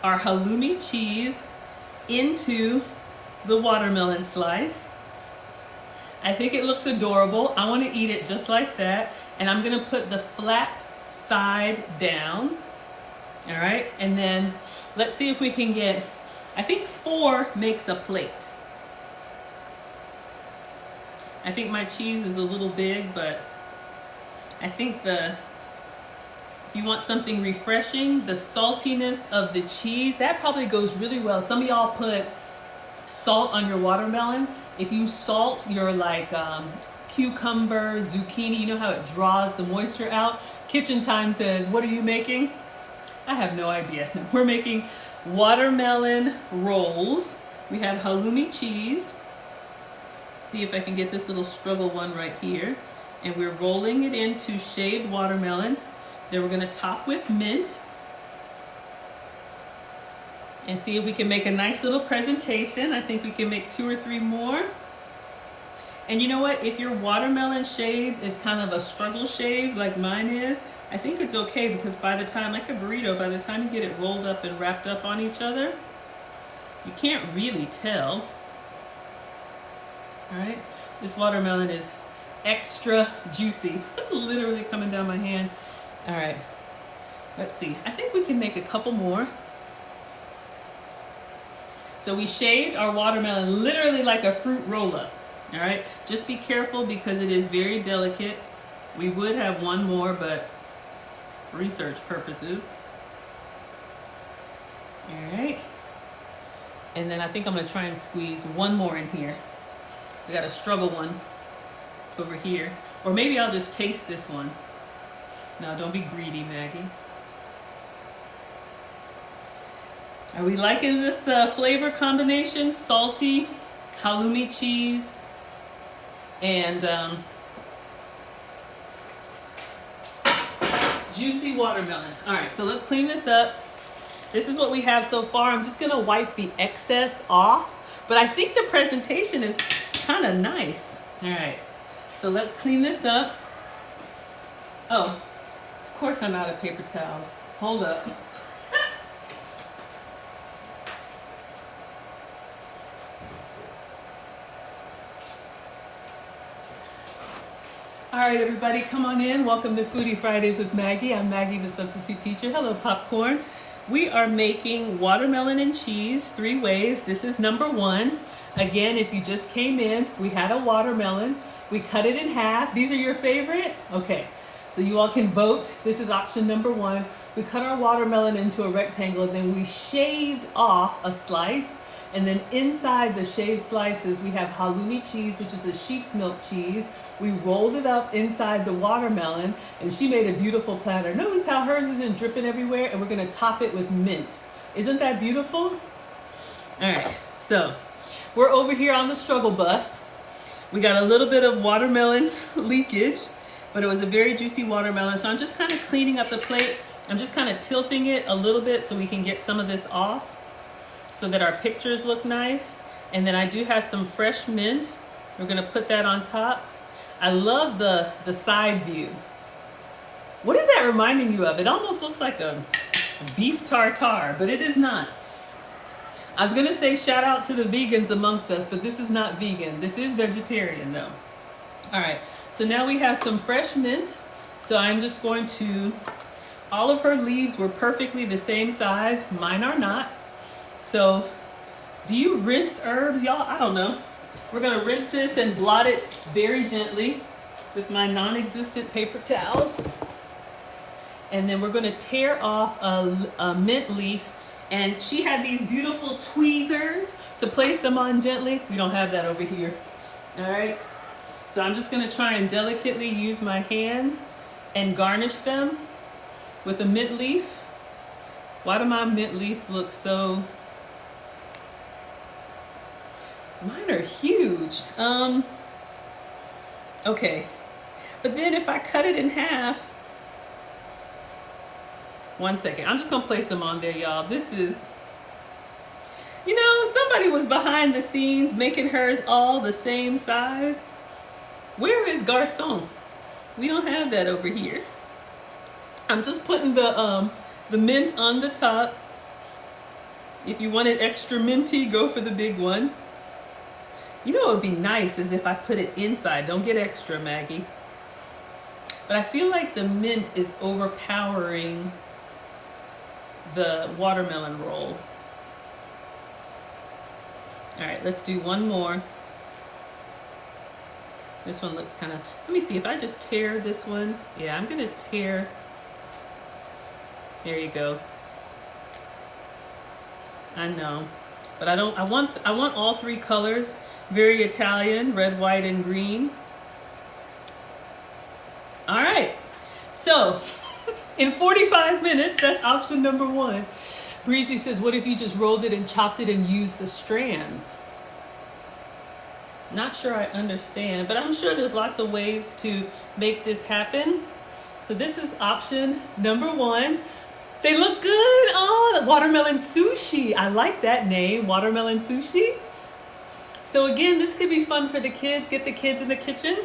our halloumi cheese into the watermelon slice. I think it looks adorable. I wanna eat it just like that, and I'm gonna put the flat side down. All right, and then let's see if we can get, I think 4 makes a plate. I think my cheese is a little big, but I think if you want something refreshing, the saltiness of the cheese, that probably goes really well. Some of y'all put salt on your watermelon. If you salt your cucumber, zucchini, you know how it draws the moisture out? Kitchen Time says, what are you making? I have no idea. We're making watermelon rolls. We have halloumi cheese. See if I can get this little struggle one right here. And we're rolling it into shaved watermelon. Then we're gonna top with mint. And see if we can make a nice little presentation. I think we can make 2 or 3 more. And you know what? If your watermelon shave is kind of a struggle shave like mine is, I think it's okay, because by the time, like a burrito, by the time you get it rolled up and wrapped up on each other, you can't really tell. All right, this watermelon is extra juicy. Literally coming down my hand. All right, let's see. I think we can make a couple more. So we shaved our watermelon literally like a fruit roll-up. All right, just be careful because it is very delicate. We would have one more, but research purposes. All right, and then I think I'm gonna try and squeeze one more in here. We got a struggle one over here. Or maybe I'll just taste this one. No, don't be greedy, Maggie. Are we liking this flavor combination? Salty, halloumi cheese, and juicy watermelon. All right, so let's clean this up. This is what we have so far. I'm just gonna wipe the excess off, but I think the presentation is kind of nice. All right, so let's clean this up. Oh, of course I'm out of paper towels. Hold up. All right, everybody, come on in. Welcome to Foodie Fridays with Maggie. I'm Maggie, the substitute teacher. Hello, popcorn. We are making watermelon and cheese 3 ways. This is number 1. Again, if you just came in, we had a watermelon. We cut it in half. These are your favorite? Okay, so you all can vote. This is option number 1. We cut our watermelon into a rectangle, and then we shaved off a slice. And then inside the shaved slices, we have halloumi cheese, which is a sheep's milk cheese. We rolled it up inside the watermelon, and she made a beautiful platter. Notice how hers isn't dripping everywhere, and we're gonna top it with mint. Isn't that beautiful? All right, so we're over here on the struggle bus. We got a little bit of watermelon leakage, but it was a very juicy watermelon. So I'm just kind of cleaning up the plate. I'm just kind of tilting it a little bit so we can get some of this off so that our pictures look nice. And then I do have some fresh mint. We're gonna put that on top. I love the side view. What is that reminding you of? It almost looks like a beef tartare, but it is not. I was gonna say shout out to the vegans amongst us, but this is not vegan. This is vegetarian though. All right, so now we have some fresh mint. So I'm just going to, all of her leaves were perfectly the same size. Mine are not. So do you rinse herbs, y'all? I don't know. We're gonna rinse this and blot it very gently with my non-existent paper towels. And then we're gonna tear off a mint leaf. And she had these beautiful tweezers to place them on gently. We don't have that over here. All right. So I'm just gonna try and delicately use my hands and garnish them with a mint leaf. Why do my mint leaves look so... Mine are huge. Okay. But then if I cut it in half, 1 second. I'm just gonna place them on there, y'all. This is, you know, somebody was behind the scenes making hers all the same size. Where is Garçon? We don't have that over here. I'm just putting the mint on the top. If you want it extra minty, go for the big one. You know what would be nice is if I put it inside. Don't get extra, Maggie. But I feel like the mint is overpowering the watermelon roll. All right, let's do one more. This one looks kind of, let me see if I just tear this one. Yeah, I'm gonna tear. There you go. I know, but I don't, I want all three colors. Very Italian, red, white, and green. All right, so in 45 minutes, that's option number one. Breezy says, what if you just rolled it and chopped it and used the strands? Not sure I understand, but I'm sure there's lots of ways to make this happen. So this is option number one. They look good. Oh, watermelon sushi. I like that name, watermelon sushi. So again, this could be fun for the kids. Get the kids in the kitchen.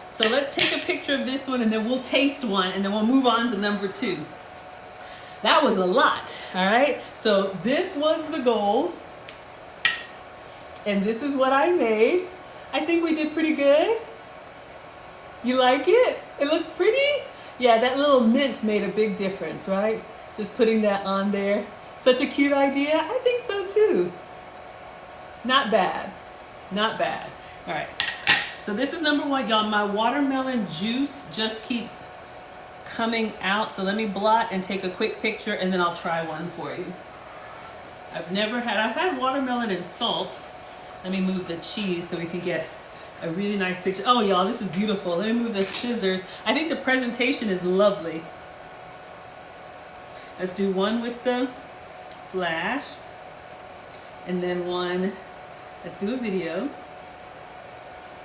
So let's take a picture of this one and then we'll taste one and then we'll move on to number two. That was a lot, all right? So this was the goal. And this is what I made. I think we did pretty good. You like it? It looks pretty? Yeah, that little mint made a big difference, right? Just putting that on there. Such a cute idea. I think so too. Not bad. Not bad. All right. So this is number one, y'all. My watermelon juice just keeps coming out. So let me blot and take a quick picture and then I'll try one for you. I've had watermelon and salt. Let me move the cheese so we can get a really nice picture. Oh, y'all, this is beautiful. Let me move the scissors. I think the presentation is lovely. Let's do one with the flash and then one, let's do a video.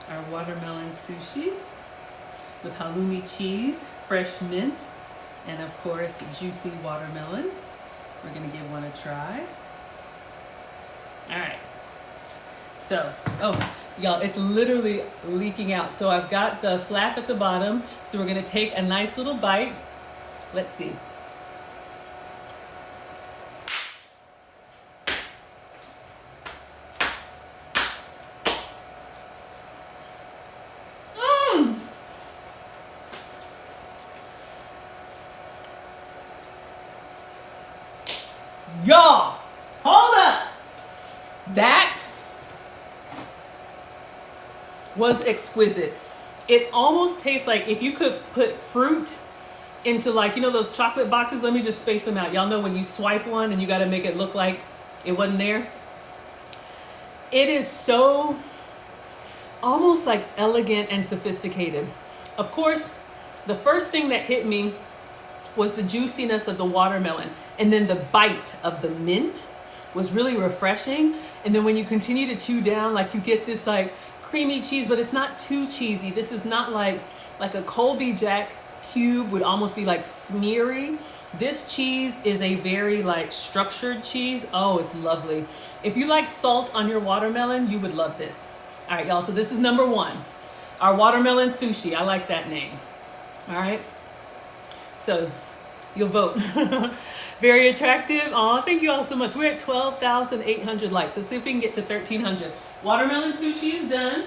Our watermelon sushi with halloumi cheese, fresh mint, and of course, juicy watermelon. We're gonna give one a try. All right. So, oh, y'all, it's literally leaking out. So I've got the flap at the bottom. So we're gonna take a nice little bite. Let's see. Y'all, hold up. That was exquisite. It almost tastes like if you could put fruit into, like, you know those chocolate boxes? Let me just space them out. Y'all know when you swipe one and you got to make it look like it wasn't there? It is so almost like elegant and sophisticated. Of course, the first thing that hit me was the juiciness of the watermelon and then the bite of the mint. was really refreshing. And then when you continue to chew down, like you get this like creamy cheese, but it's not too cheesy. This is not like a Colby Jack cube would almost be like smeary. This cheese is a very like structured cheese. Oh, it's lovely. If you like salt on your watermelon, you would love this. All right, y'all, so this is number one. Our watermelon sushi. I like that name. All right. So you'll vote. Very attractive. Oh, thank you all so much. We're at 12,800 likes. Let's see if we can get to 1,300. Watermelon sushi is done.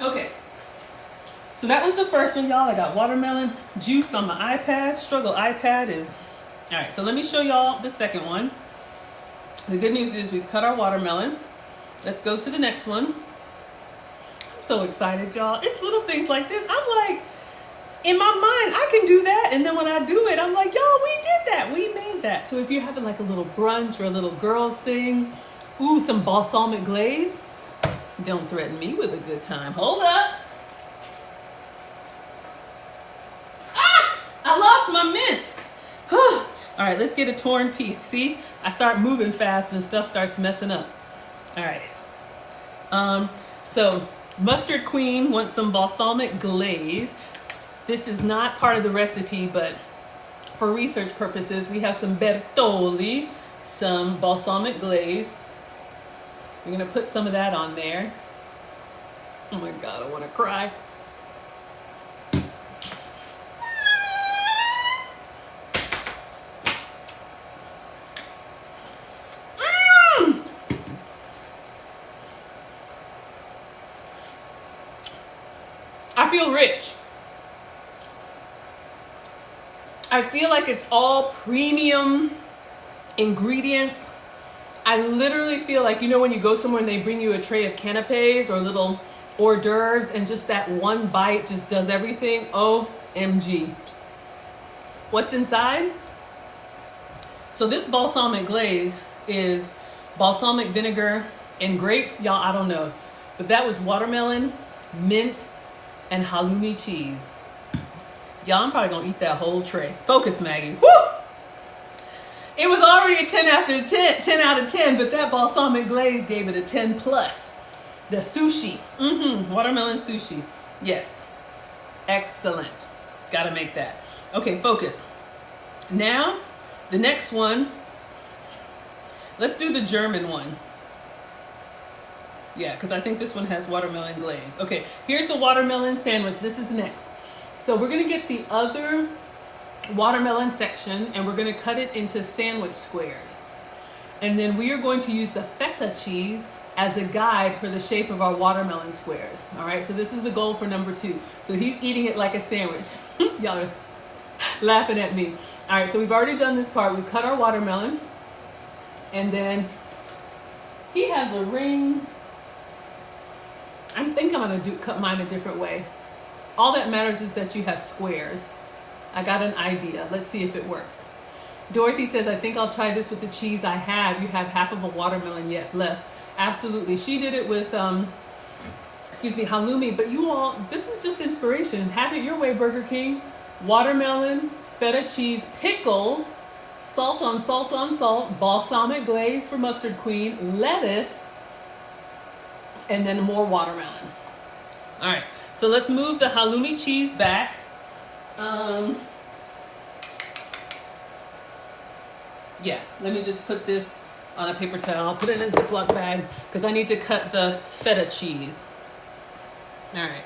Okay. So that was the first one, y'all. I got watermelon juice on my iPad. Struggle iPad is... All right, so let me show y'all the second one. The good news is we've cut our watermelon. Let's go to the next one. I'm so excited, y'all. It's little things like this. I'm like, in my mind, I can do that. And then when I do it, I'm like, y'all, we did that. We made that. So if you're having like a little brunch or a little girls thing, ooh, some balsamic glaze, don't threaten me with a good time. Hold up. Ah, I lost my mint. All right, let's get a torn piece. See, I start moving fast and stuff starts messing up. All right. So Mustard Queen wants some balsamic glaze. This is not part of the recipe, but for research purposes, we have some Bertolli, some balsamic glaze. We're gonna put some of that on there. Oh my God, I wanna cry. I feel rich. I feel like it's all premium ingredients. I literally feel like, you know, when you go somewhere and they bring you a tray of canapes or little hors d'oeuvres and just that one bite just does everything. OMG. What's inside? So this balsamic glaze is balsamic vinegar and grapes. Y'all, I don't know. But that was watermelon, mint, and haloumi cheese. Y'all, I'm probably gonna eat that whole tray. Focus, Maggie. Woo! It was already a 10 out of 10, but that balsamic glaze gave it a 10 plus. The sushi. Watermelon sushi. Yes. Excellent. Gotta make that. Okay, focus. Now, the next one. Let's do the German one. Yeah, because I think this one has watermelon glaze. Okay, here's the watermelon sandwich. This is next. So we're going to get the other watermelon section and we're going to cut it into sandwich squares. And then we are going to use the feta cheese as a guide for the shape of our watermelon squares. All right, so this is the goal for number 2. So he's eating it like a sandwich. Y'all are laughing at me. All right, so we've already done this part. We've cut our watermelon. And then he has a ring. I think I'm going to cut mine a different way. All that matters is that you have squares. I got an idea. Let's see if it works. Dorothy says, I think I'll try this with the cheese I have. You have half of a watermelon yet left. Absolutely. She did it with, halloumi. But you all, this is just inspiration. Have it your way, Burger King. Watermelon, feta cheese, pickles, salt on salt on salt, balsamic glaze for Mustard Queen, lettuce, and then more watermelon. All right. So let's move the haloumi cheese back. Yeah, let me just put this on a paper towel. I'll put it in a Ziploc bag because I need to cut the feta cheese. All right.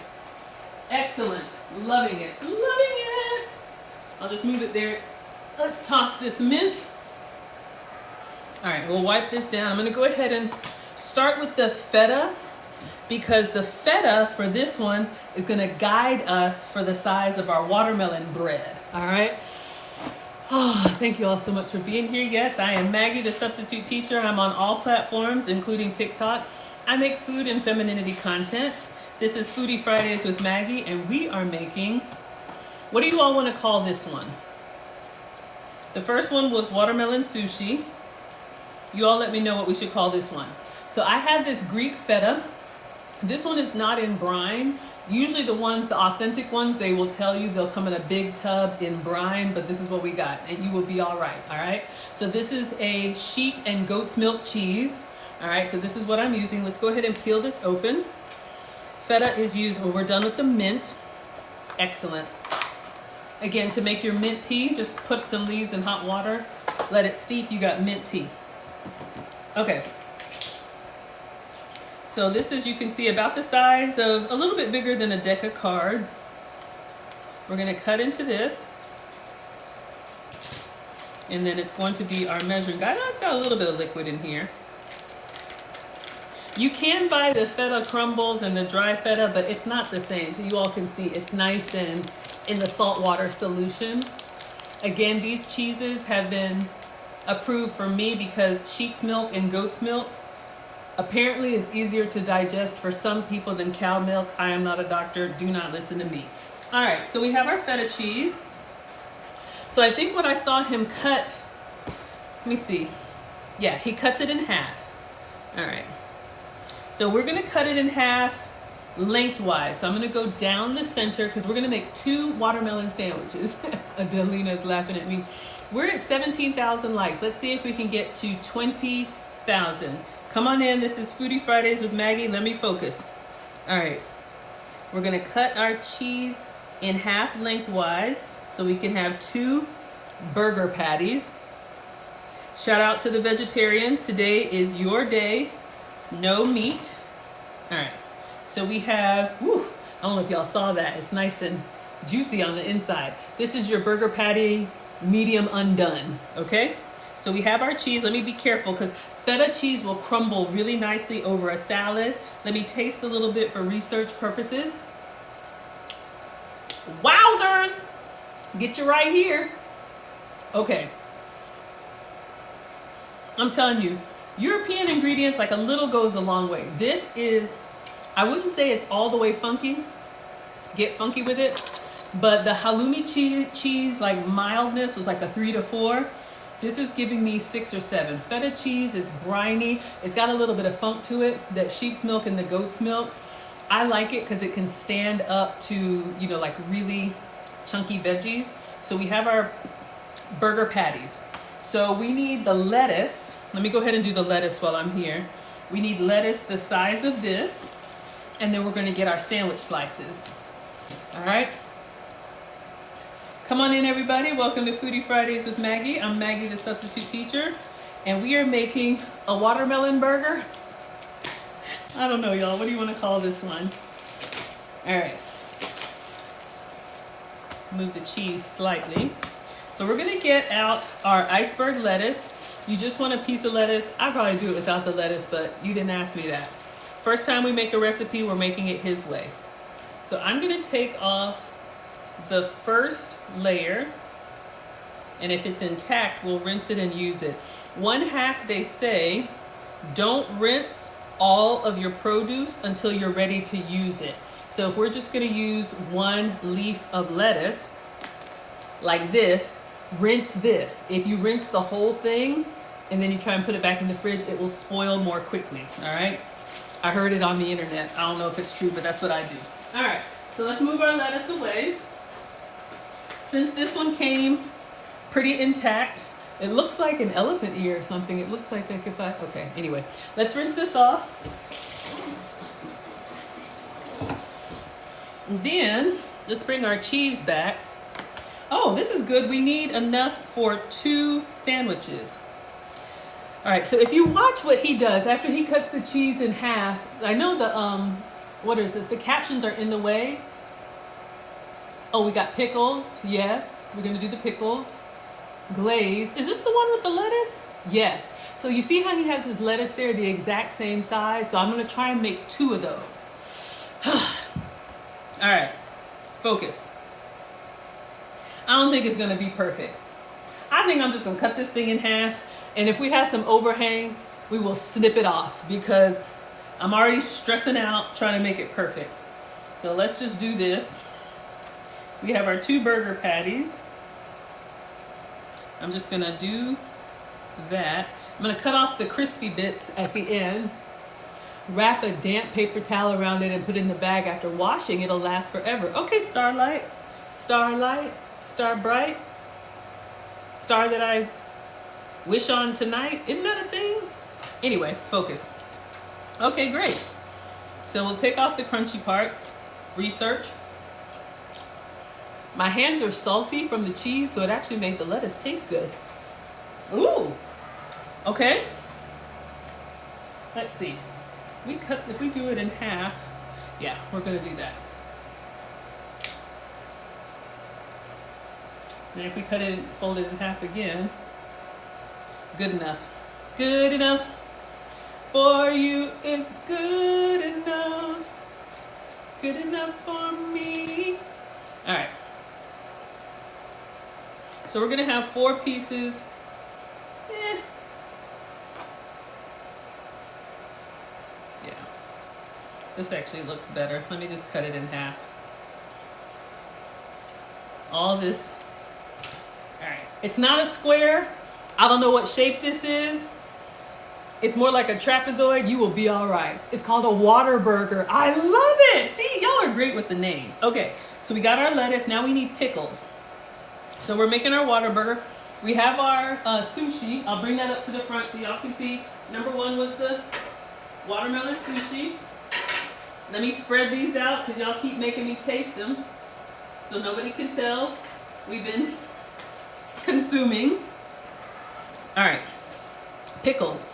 Excellent. Loving it. Loving it. I'll just move it there. Let's toss this mint. All right, we'll wipe this down. I'm going to go ahead and start with the feta, because the feta for this one is going to guide us for the size of our watermelon bread. All right. Oh, thank you all so much for being here. Yes, I am Maggie, the substitute teacher. I'm on all platforms, including TikTok. I make food and femininity content. This is Foodie Fridays with Maggie, and we are making, what do you all want to call this one? The first one was watermelon sushi. You all let me know what we should call this one. So I have this Greek feta. This one is not in brine, Usually the authentic ones, they will tell you they'll come in a big tub in brine, but this is what we got, and you will be all right? So this is a sheep and goat's milk cheese. All right, so this is what I'm using. Let's go ahead and peel this open. Feta is used when we're done with the mint. Excellent. Again, to make your mint tea, just put some leaves in hot water, let it steep, you got mint tea. Okay. So this is, you can see, about the size of, a little bit bigger than a deck of cards. We're going to cut into this. And then it's going to be our measuring guide. Oh, it's got a little bit of liquid in here. You can buy the feta crumbles and the dry feta, but it's not the same. So you all can see it's nice and in the saltwater solution. Again, these cheeses have been approved for me because sheep's milk and goat's milk, apparently it's easier to digest for some people than cow milk. I am not a doctor. Do not listen to me. All right, so we have our feta cheese. So I think what I saw him cut, let me see. Yeah, he cuts it in half. All right. So we're going to cut it in half lengthwise. So I'm going to go down the center because we're going to make 2 watermelon sandwiches. Adelina is laughing at me. We're at 17,000 likes. Let's see if we can get to 20,000. Come on in. This is Foodie Fridays with Maggie. Let me focus. All right. We're going to cut our cheese in half lengthwise so we can have 2 burger patties. Shout out to the vegetarians. Today is your day. No meat. All right. So we have, whew, I don't know if y'all saw that. It's nice and juicy on the inside. This is your burger patty, medium undone. Okay. So we have our cheese. Let me be careful because feta cheese will crumble really nicely over a salad. Let me taste a little bit for research purposes. Wowzers! Get you right here. Okay. I'm telling you, European ingredients, like a little goes a long way. This is, I wouldn't say it's all the way funky. Get funky with it. But the haloumi cheese, like mildness was like a 3 to 4. This is giving me 6 or 7. Feta cheese is briny. It's got a little bit of funk to it. That sheep's milk and the goat's milk. I like it because it can stand up to, you know, like really chunky veggies. So we have our burger patties. So we need the lettuce. Let me go ahead and do the lettuce while I'm here. We need lettuce the size of this. And then we're going to get our sandwich slices. All right. Come on in, everybody. Welcome to Foodie Fridays with Maggie. I'm Maggie, the substitute teacher. And we are making a watermelon burger. I don't know, y'all. What do you want to call this one? All right. Move the cheese slightly. So we're going to get out our iceberg lettuce. You just want a piece of lettuce. I'd probably do it without the lettuce, but you didn't ask me that. First time we make a recipe, we're making it his way. So I'm going to take off the first layer, and if it's intact, we'll rinse it and use it. One hack, they say, don't rinse all of your produce until you're ready to use it. So if we're just going to use 1 leaf of lettuce like this, rinse this. If you rinse the whole thing and then you try and put it back in the fridge, it will spoil more quickly. All right. I heard it on the internet. I don't know if it's true, but that's what I do. All right. So let's move our lettuce away. Since this one came pretty intact, it looks like an elephant ear or something. It looks like if I, okay. Anyway, let's rinse this off. And then let's bring our cheese back. Oh, this is good. We need enough for 2 sandwiches. All right, so if you watch what he does after he cuts the cheese in half, I know the, what is this? The captions are in the way. Oh, we got pickles. Yes, we're going to do the pickles. Glaze. Is this the one with the lettuce? Yes. So you see how he has his lettuce there, the exact same size? So I'm going to try and make 2 of those. All right, focus. I don't think it's going to be perfect. I think I'm just going to cut this thing in half. And if we have some overhang, we will snip it off because I'm already stressing out trying to make it perfect. So let's just do this. We have our 2 burger patties. I'm just going to do that. I'm going to cut off the crispy bits at the end. wrap a damp paper towel around it and put it in the bag after washing. It'll last forever. Okay, Starlight, Starlight, Star Bright, star that I wish on tonight. Isn't that a thing? Anyway, focus. Okay, great. So we'll take off the crunchy part. Research. My hands are salty from the cheese, so it actually made the lettuce taste good. Ooh. Okay. Let's see. If we do it in half, yeah, we're gonna do that. And if we cut it, fold it in half again, good enough. Good enough for you is good enough. Good enough for me. All right. So we're gonna have 4 pieces. Yeah. This actually looks better. Let me just cut it in half. All this. All right. It's not a square. I don't know what shape this is. It's more like a trapezoid. You will be all right. It's called a water burger. I love it. See, y'all are great with the names. Okay, so we got our lettuce. Now we need pickles. So we're making our water burger. We have our sushi. I'll bring that up to the front so y'all can see. Number 1 was the watermelon sushi. Let me spread these out because y'all keep making me taste them. So nobody can tell we've been consuming. All right, pickles.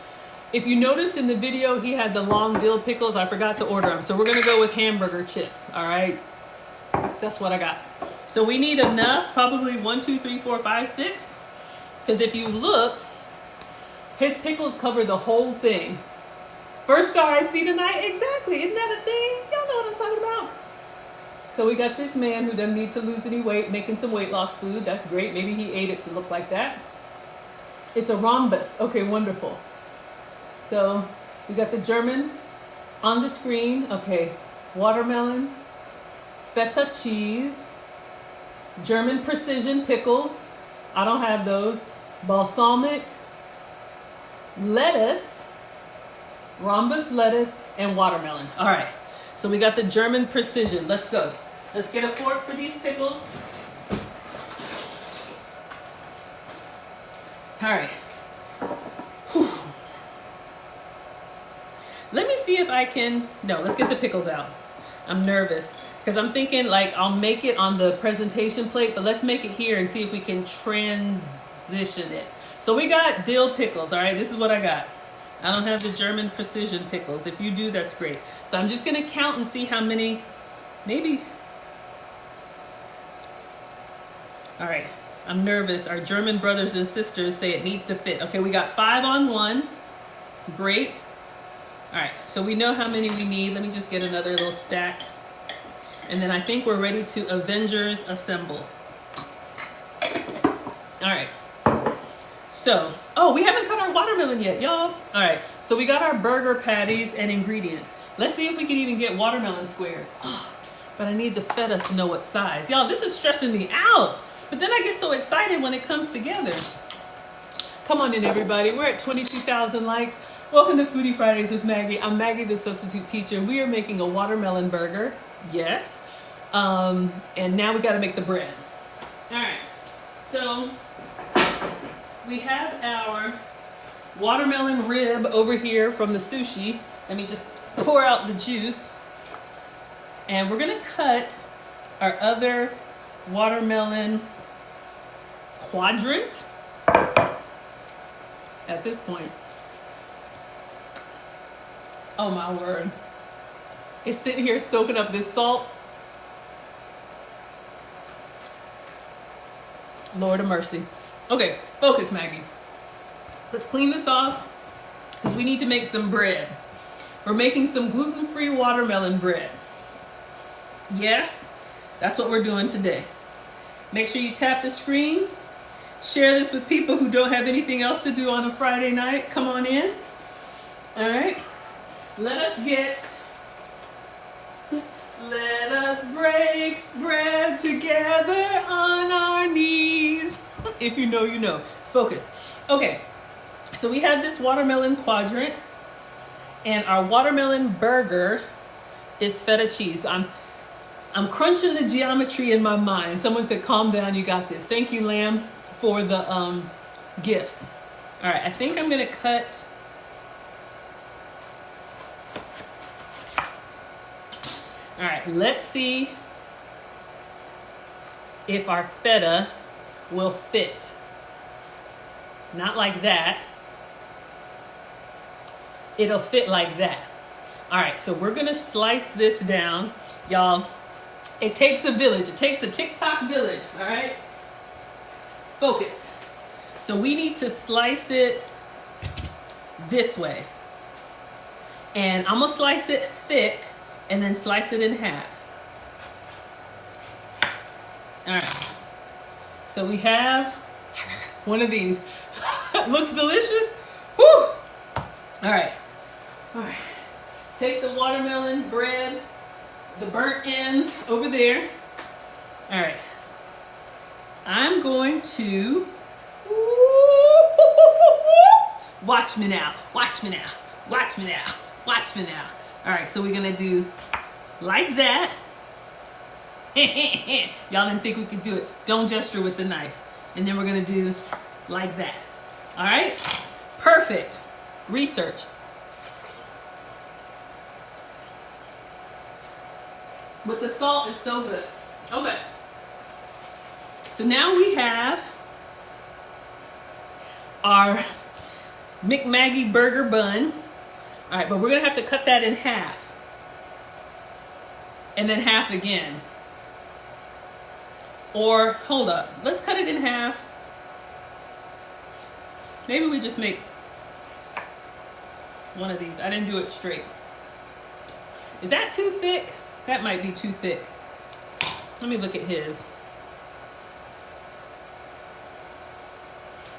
If you notice in the video, he had the long dill pickles. I forgot to order them. So we're gonna go with hamburger chips, all right? That's what I got. So we need enough, probably 1, 2, 3, 4, 5, 6. Because if you look, his pickles cover the whole thing. First star I see tonight, exactly. Isn't that a thing? Y'all know what I'm talking about. So we got this man who doesn't need to lose any weight, making some weight loss food. That's great. Maybe he ate it to look like that. It's a rhombus. Okay, wonderful. So we got the German on the screen. Okay, watermelon, feta cheese, German precision pickles. I don't have those. Balsamic, lettuce, rhombus lettuce, and watermelon. All right, so we got the German precision. Let's go. Let's get a fork for these pickles. All right. Whew. Let me see if I can, no, let's get the pickles out. I'm nervous because I'm thinking like I'll make it on the presentation plate, but let's make it here and see if we can transition it. So we got dill pickles, all right? This is what I got. I don't have the German precision pickles. If you do, that's great. So I'm just gonna count and see how many, maybe. All right, I'm nervous. Our German brothers and sisters say it needs to fit. Okay, we got 5 on 1, great. All right, so we know how many we need. Let me just get another little stack. And then I think we're ready to Avengers assemble. All right. So, oh, we haven't cut our watermelon yet, y'all. All right, so we got our burger patties and ingredients. Let's see if we can even get watermelon squares. Oh, but I need the feta to know what size. Y'all, this is stressing me out. But then I get so excited when it comes together. Come on in, everybody. We're at 22,000 likes. Welcome to Foodie Fridays with Maggie. I'm Maggie, the substitute teacher. We are making a watermelon burger. Yes. And now we got to make the bread. All right. So we have our watermelon rib over here from the sushi. Let me just pour out the juice. And we're going to cut our other watermelon quadrant at this point. Oh my word. It's sitting here soaking up this salt. Lord of mercy. Okay, focus, Maggie. Let's clean this off because we need to make some bread. We're making some gluten-free watermelon bread. Yes, that's what we're doing today. Make sure you tap the screen. Share this with people who don't have anything else to do on a Friday night. Come on in. All right. Let us break bread together on our knees. If you know, you know. Focus. Okay, so we have this watermelon quadrant. And our watermelon burger is feta cheese. So I'm crunching the geometry in my mind. Someone said, calm down, you got this. Thank you, Lamb, for the gifts. All right, I think I'm gonna cut. All right, let's see if our feta will fit. Not like that. It'll fit like that. All right, so we're gonna slice this down. Y'all, it takes a village. It takes a TikTok village, all right? Focus. So we need to slice it this way. And I'm gonna slice it thick and then slice it in half. All right. So we have one of these. Looks delicious. Whew. All right. All right. Take the watermelon bread, the burnt ends over there. All right. I'm going to, watch me now, watch me now, watch me now, watch me now. All right, so we're gonna do like that. Y'all didn't think we could do it. Don't gesture with the knife. And then we're gonna do like that. All right, perfect. Research. But the salt is so good. Okay. So now we have our Maggie burger bun. All right, but we're gonna have to cut that in half. And then half again. Or, hold up, let's cut it in half. Maybe we just make one of these. I didn't do it straight. Is that too thick? That might be too thick. Let me look at his.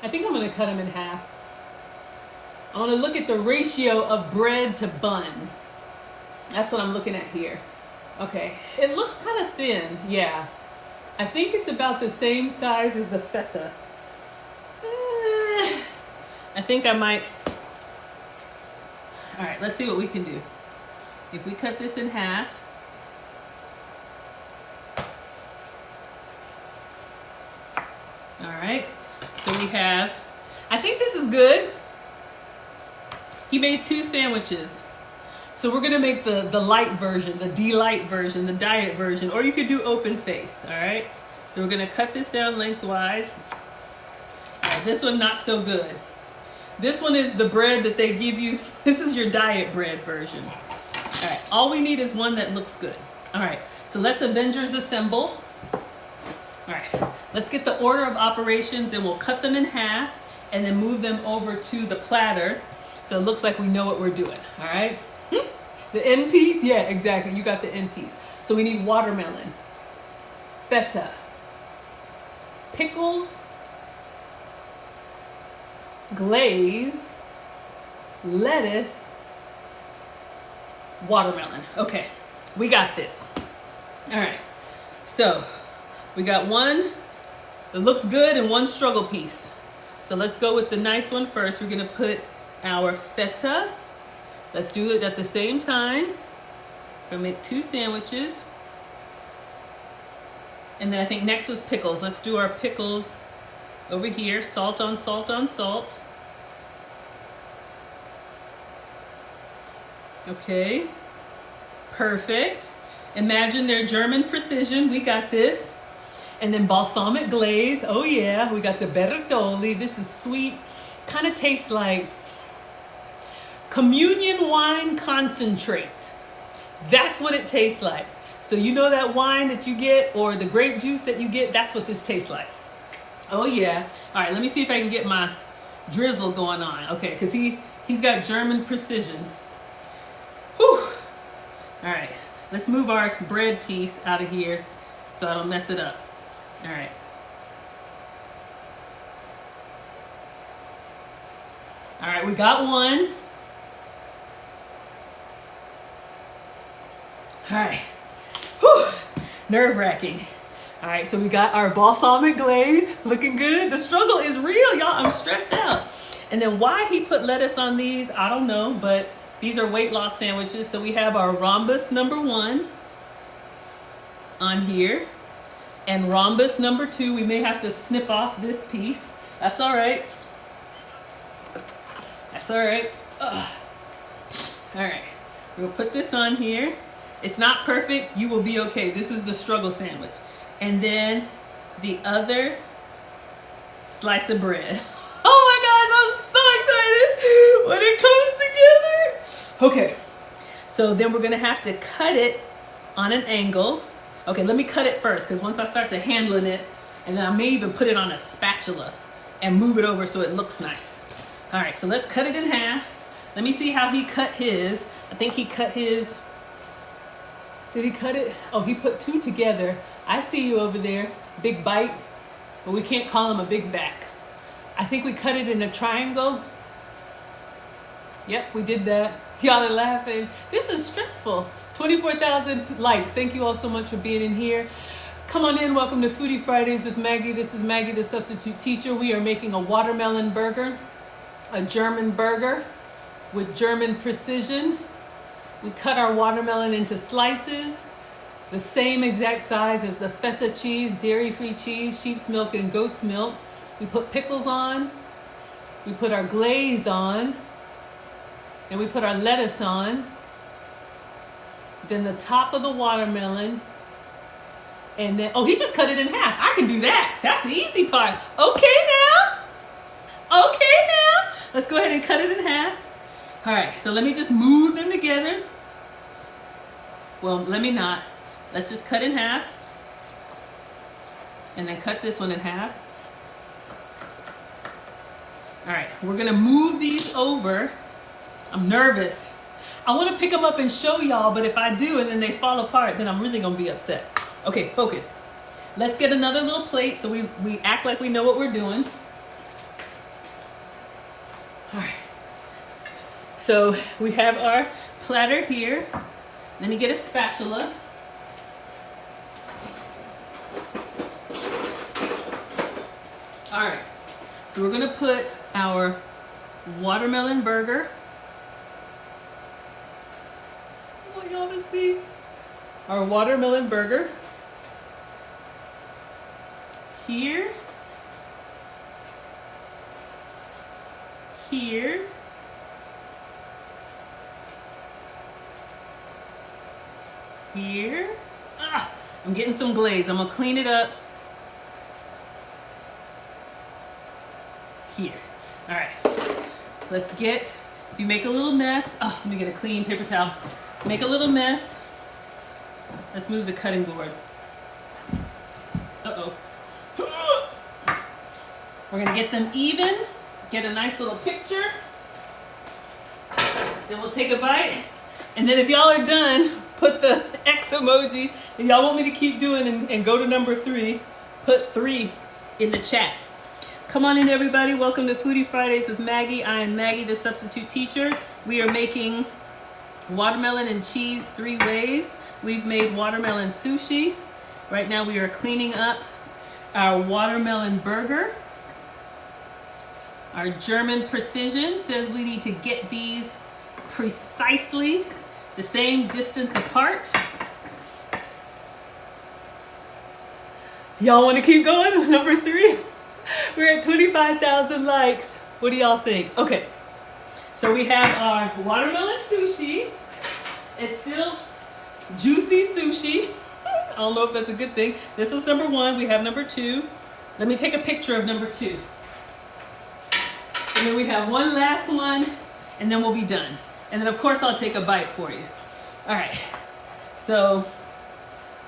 I think I'm gonna cut him in half. I wanna look at the ratio of bread to bun. That's what I'm looking at here. Okay, it looks kind of thin, yeah. I think it's about the same size as the feta. I think I might. All right, let's see what we can do. If we cut this in half. All right, so we have, I think this is good. He made 2 sandwiches. So we're gonna make the light version, the delight version, the diet version, or you could do open face, all right? So we're gonna cut this down lengthwise. All right, this one not so good. This one is the bread that they give you. This is your diet bread version. All right, all we need is one that looks good. All right, so let's Avengers assemble. All right, let's get the order of operations, then we'll cut them in half and then move them over to the platter. So it looks like we know what we're doing, all right? The end piece, yeah, exactly, you got the end piece. So we need watermelon, feta, pickles, glaze, lettuce, watermelon. Okay, we got this. All right, so we got one that looks good and one struggle piece. So let's go with the nice one first. We're gonna put our feta. Let's do it at the same time. We're gonna make 2 sandwiches. And then I think next was pickles. Let's do our pickles over here. Salt on salt on salt. Okay, perfect. Imagine their German precision. We got this. And then balsamic glaze. Oh yeah, we got the bertolli. This is sweet. Kind of tastes like communion wine concentrate. That's what it tastes like. So you know that wine that you get or the grape juice that you get, that's what this tastes like. Oh yeah. All right, let me see if I can get my drizzle going on. Okay, because he's got German precision. Whew. All right, let's move our bread piece out of here so I don't mess it up. All right. All right, we got one. All right, whew, nerve-wracking. All right, so we got our balsamic glaze, looking good. The struggle is real, y'all, I'm stressed out. And then why he put lettuce on these, I don't know, but These are weight loss sandwiches. So we have our rhombus number 1 on here. And rhombus number 2, we may have to snip off this piece. That's all right. That's all right. Ugh. All right, we'll put this on here. It's not perfect, you will be okay. This is the struggle sandwich. And then the other slice of bread. Oh my gosh, I'm so excited when it comes together. Okay, so then we're gonna have to cut it on an angle. Okay, let me cut it first, because once I start to handling it, and then I may even put it on a spatula and move it over so it looks nice. All right, so let's cut it in half. Let me see how he cut his. I think he cut his. Did he cut it? Oh, he put 2 together. I see you over there. Big bite, but we can't call him a big back. I think we cut it in a triangle. Yep, we did that. Y'all are laughing. This is stressful. 24,000 likes. Thank you all so much for being in here. Come on in. Welcome to Foodie Fridays with Maggie. This is Maggie, the substitute teacher. We are making a watermelon burger, a German burger with German precision. We cut our watermelon into slices, the same exact size as the feta cheese, dairy-free cheese, sheep's milk, and goat's milk. We put pickles on. We put our glaze on. And we put our lettuce on. Then the top of the watermelon. And then, oh, he just cut it in half. I can do that. That's the easy part. Okay now. Okay now. Let's go ahead and cut it in half. All right, so let me just move them together. Well, let me not. Let's just cut in half. And then cut this one in half. All right, we're gonna move these over. I'm nervous. I wanna pick them up and show y'all, but if I do and then they fall apart, then I'm really gonna be upset. Okay, focus. Let's get another little plate so we act like we know what we're doing. All right. So we have our platter here. Let me get a spatula. All right, so we're gonna put our watermelon burger. I want y'all to see. Our watermelon burger here, here, here. I'm getting some glaze. I'm gonna clean it up. Here. All right. Let's get, if you make a little mess, let me get a clean paper towel. Make a little mess. Let's move the cutting board. Uh-oh. We're gonna get them even, get a nice little picture. Then we'll take a bite. And then if y'all are done, put the X emoji. If y'all want me to keep doing and go to number 3, put 3 in the chat. Come on in, everybody. Welcome to Foodie Fridays with Maggie. I am Maggie, the substitute teacher. We are making watermelon and cheese 3 ways. We've made watermelon sushi. Right now we are cleaning up our watermelon burger. Our German precision says we need to get these precisely the same distance apart. Y'all want to keep going with number 3? We're at 25,000 likes. What do y'all think? Okay, so we have our watermelon sushi. It's still juicy sushi. I don't know if that's a good thing. This was number 1. We have number 2. Let me take a picture of number 2. And then we have one last one, and then we'll be done. And then of course I'll take a bite for you. All right, so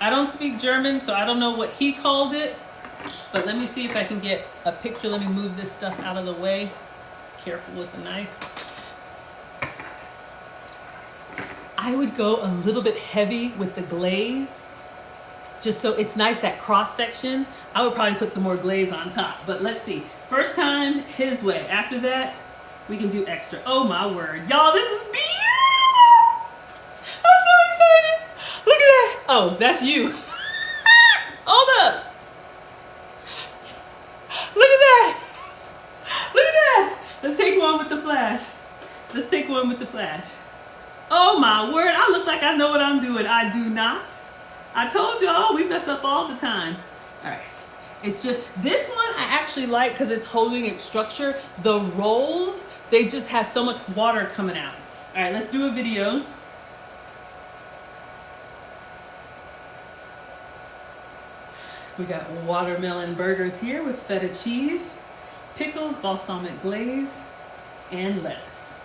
I don't speak German, so I don't know what he called it, but let me see if I can get a picture. Let me move this stuff out of the way. Careful with the knife. I would go a little bit heavy with the glaze, just so it's nice, that cross section. I would probably put some more glaze on top, but let's see. First time, his way. After that, we can do extra. Oh my word. Y'all, this is beautiful. I'm so excited. Look at that. Oh, that's you. Hold up. Look at that. Look at that. Let's take one with the flash. Let's take one with the flash. Oh my word, I look like I know what I'm doing. I do not. I told y'all we mess up all the time. All right. It's just, this one I actually like because it's holding its structure. The rolls, they just have so much water coming out. All right, let's do a video. We got watermelon burgers here with feta cheese, pickles, balsamic glaze, and lettuce.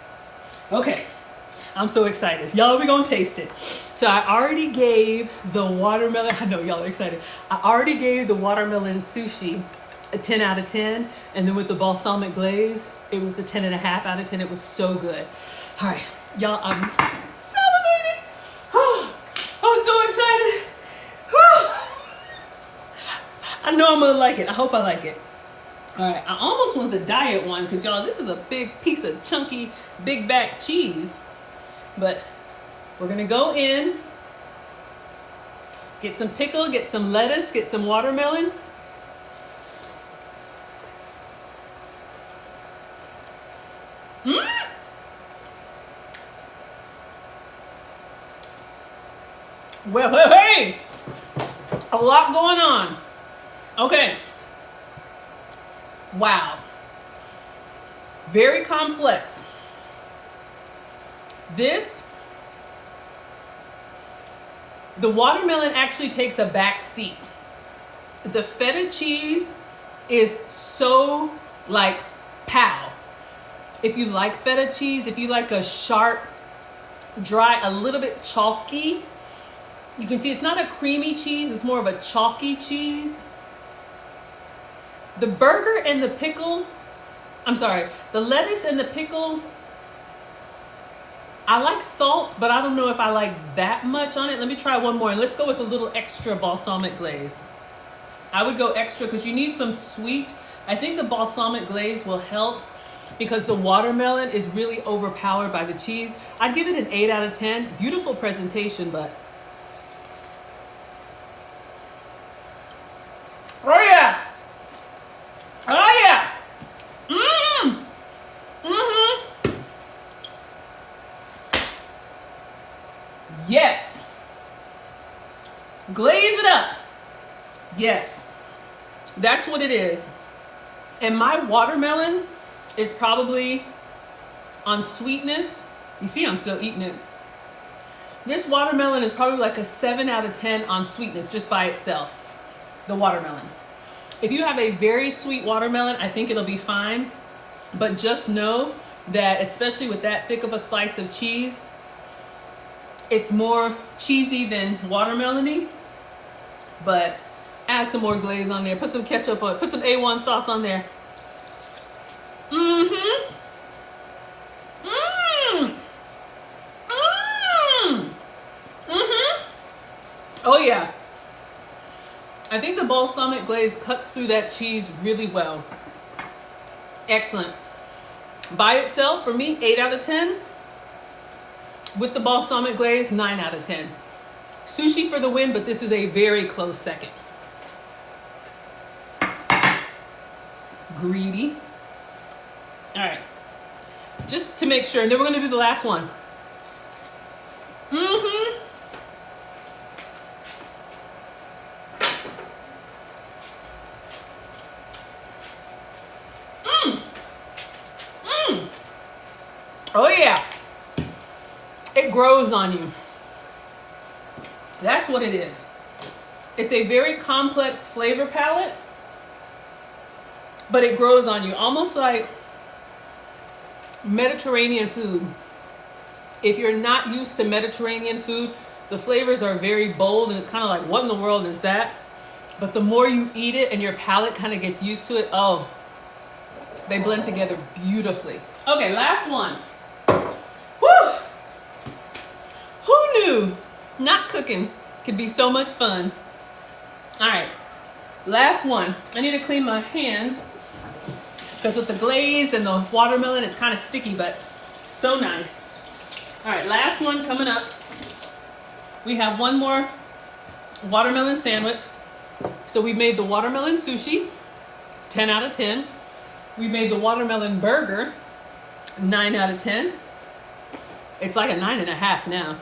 Okay, I'm so excited. Y'all, we're gonna taste it. So I already gave the watermelon, I know y'all are excited. I already gave the watermelon sushi a 10 out of 10. And then with the balsamic glaze, it was a 10.5 out of 10. It was so good. All right, y'all, I'm salivating. Oh, I'm so excited. I know I'm gonna like it. I hope I like it. All right, I almost want the diet one because y'all, this is a big piece of chunky, big back cheese. But we're gonna go in, get some pickle, get some lettuce, get some watermelon. Well, hey, a lot going on. Okay. Wow. Very complex. The watermelon actually takes a back seat. The feta cheese is so like pow. If you like feta cheese, if you like a sharp, dry, a little bit chalky, you can see it's not a creamy cheese, it's more of a chalky cheese. The burger and the pickle, the lettuce and the pickle, I like salt, but I don't know if I like that much on it. Let me try one more, and let's go with a little extra balsamic glaze. I would go extra because you need some sweet. I think the balsamic glaze will help because the watermelon is really overpowered by the cheese. I'd give it an 8 out of 10. Beautiful presentation, but oh yeah! Oh yeah! Yes. Glaze it up. Yes. That's what it is. And my watermelon is probably on sweetness. You see, I'm still eating it. This watermelon is probably like a 7 out of 10 on sweetness just by itself. The watermelon. If you have a very sweet watermelon, I think it'll be fine. But just know that, especially with that thick of a slice of cheese, it's more cheesy than watermelony. But add some more glaze on there. Put some ketchup on it. Put some A1 sauce on there. Oh yeah. I think the balsamic glaze cuts through that cheese really well. Excellent. By itself, for me, 8 out of 10. With the balsamic glaze, 9 out of 10. Sushi for the win, but this is a very close second. Greedy. All right. Just to make sure, and then we're going to do the last one. Oh yeah. It grows on you. That's what it is. It's a very complex flavor palette, but it grows on you. Almost like Mediterranean food. If you're not used to Mediterranean food, the flavors are very bold and it's kind of like, what in the world is that? But the more you eat it and your palate kind of gets used to it, oh, they blend together beautifully. Okay, last one. Woo! Who knew not cooking could be so much fun? All right, last one. I need to clean my hands because with the glaze and the watermelon, it's kind of sticky, but so nice. All right, last one coming up. We have one more watermelon sandwich. So we made the watermelon sushi, 10 out of 10. We made the watermelon burger, 9 out of 10. It's like a 9.5 now.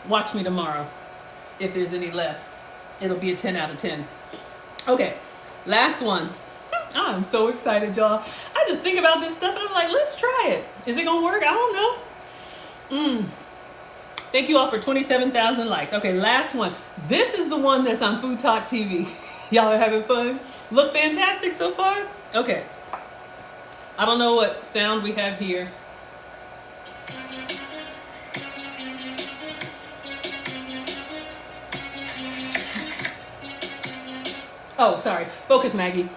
Watch me tomorrow. If there's any left, it'll be a 10 out of 10. Okay, last one. I'm so excited, y'all. I just think about this stuff and I'm like, let's try it. Is it gonna work? I don't know. Thank you all for 27,000 likes. Okay, last one. This is the one that's on Food Talk TV. Y'all are having fun? Look fantastic so far? Okay. I don't know what sound we have here. Oh, sorry. Focus, Maggie.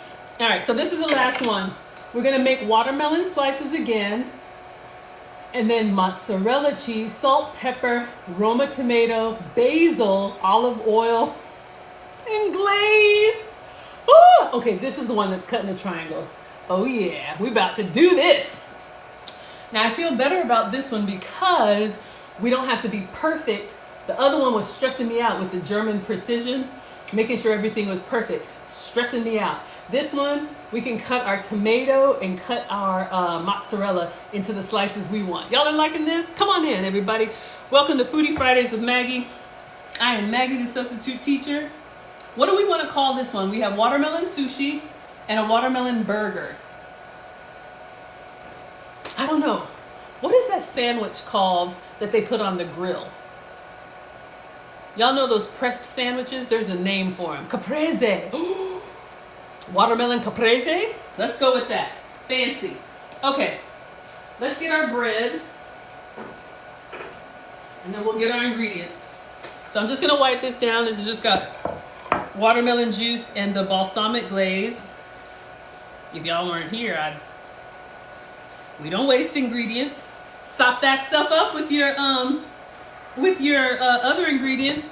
All right, so this is the last one. We're gonna make watermelon slices again, and then mozzarella cheese, salt, pepper, Roma tomato, basil, olive oil, and glaze. Ooh, okay, this is the one that's cut into triangles. Oh yeah, we about to do this. Now I feel better about this one because we don't have to be perfect. The other one was stressing me out with the German precision, making sure everything was perfect, stressing me out. This one, we can cut our tomato and cut our mozzarella into the slices we want. Y'all are liking this? Come on in, everybody. Welcome to Foodie Fridays with Maggie. I am Maggie, the substitute teacher. What do we want to call this one? We have watermelon sushi and a watermelon burger. I don't know. What is that sandwich called that they put on the grill? Y'all know those pressed sandwiches? There's a name for them. Caprese. Watermelon caprese? Let's go with that. Fancy. Okay. Let's get our bread. And then we'll get our ingredients. So I'm just going to wipe this down. This has just got watermelon juice and the balsamic glaze. If y'all weren't here, we don't waste ingredients. Sop that stuff up with your other ingredients.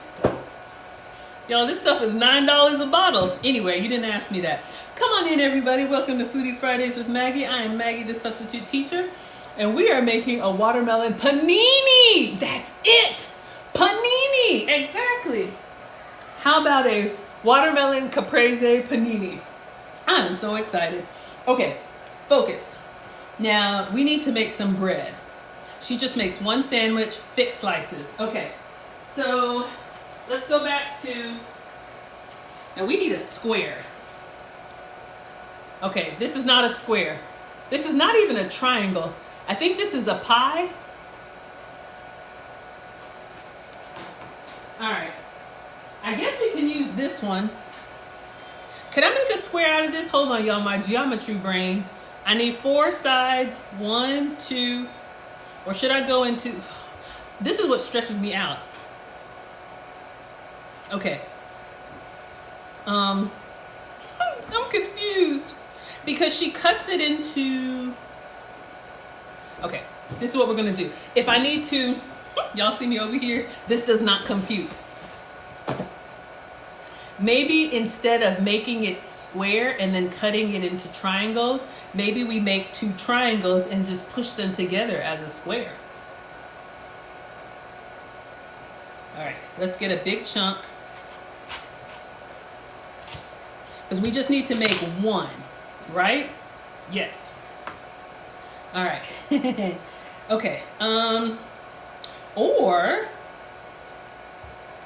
Y'all, this stuff is $9 a bottle. Anyway, you didn't ask me that. Come on in, everybody. Welcome to Foodie Fridays with Maggie. I am Maggie, the substitute teacher, and we are making a watermelon panini. That's it. Panini. Exactly. How about a watermelon caprese panini? I'm so excited. Okay, focus. Now, we need to make some bread. She just makes one sandwich, thick slices. Okay, so let's go back to, now we need a square. Okay, this is not a square. This is not even a triangle. I think this is a pie. All right, I guess we can use this one. Can I make a square out of this? Hold on, y'all, my geometry brain. I need 4 sides, 1, 2, or should I go into, this is what stresses me out. Okay. I'm confused because she cuts it into, okay, this is what we're gonna do. If I need to, y'all see me over here, this does not compute. Maybe instead of making it square and then cutting it into triangles, maybe we make 2 triangles and just push them together as a square. All right, let's get a big chunk. Because we just need to make 1, right? Yes. All right. Okay. All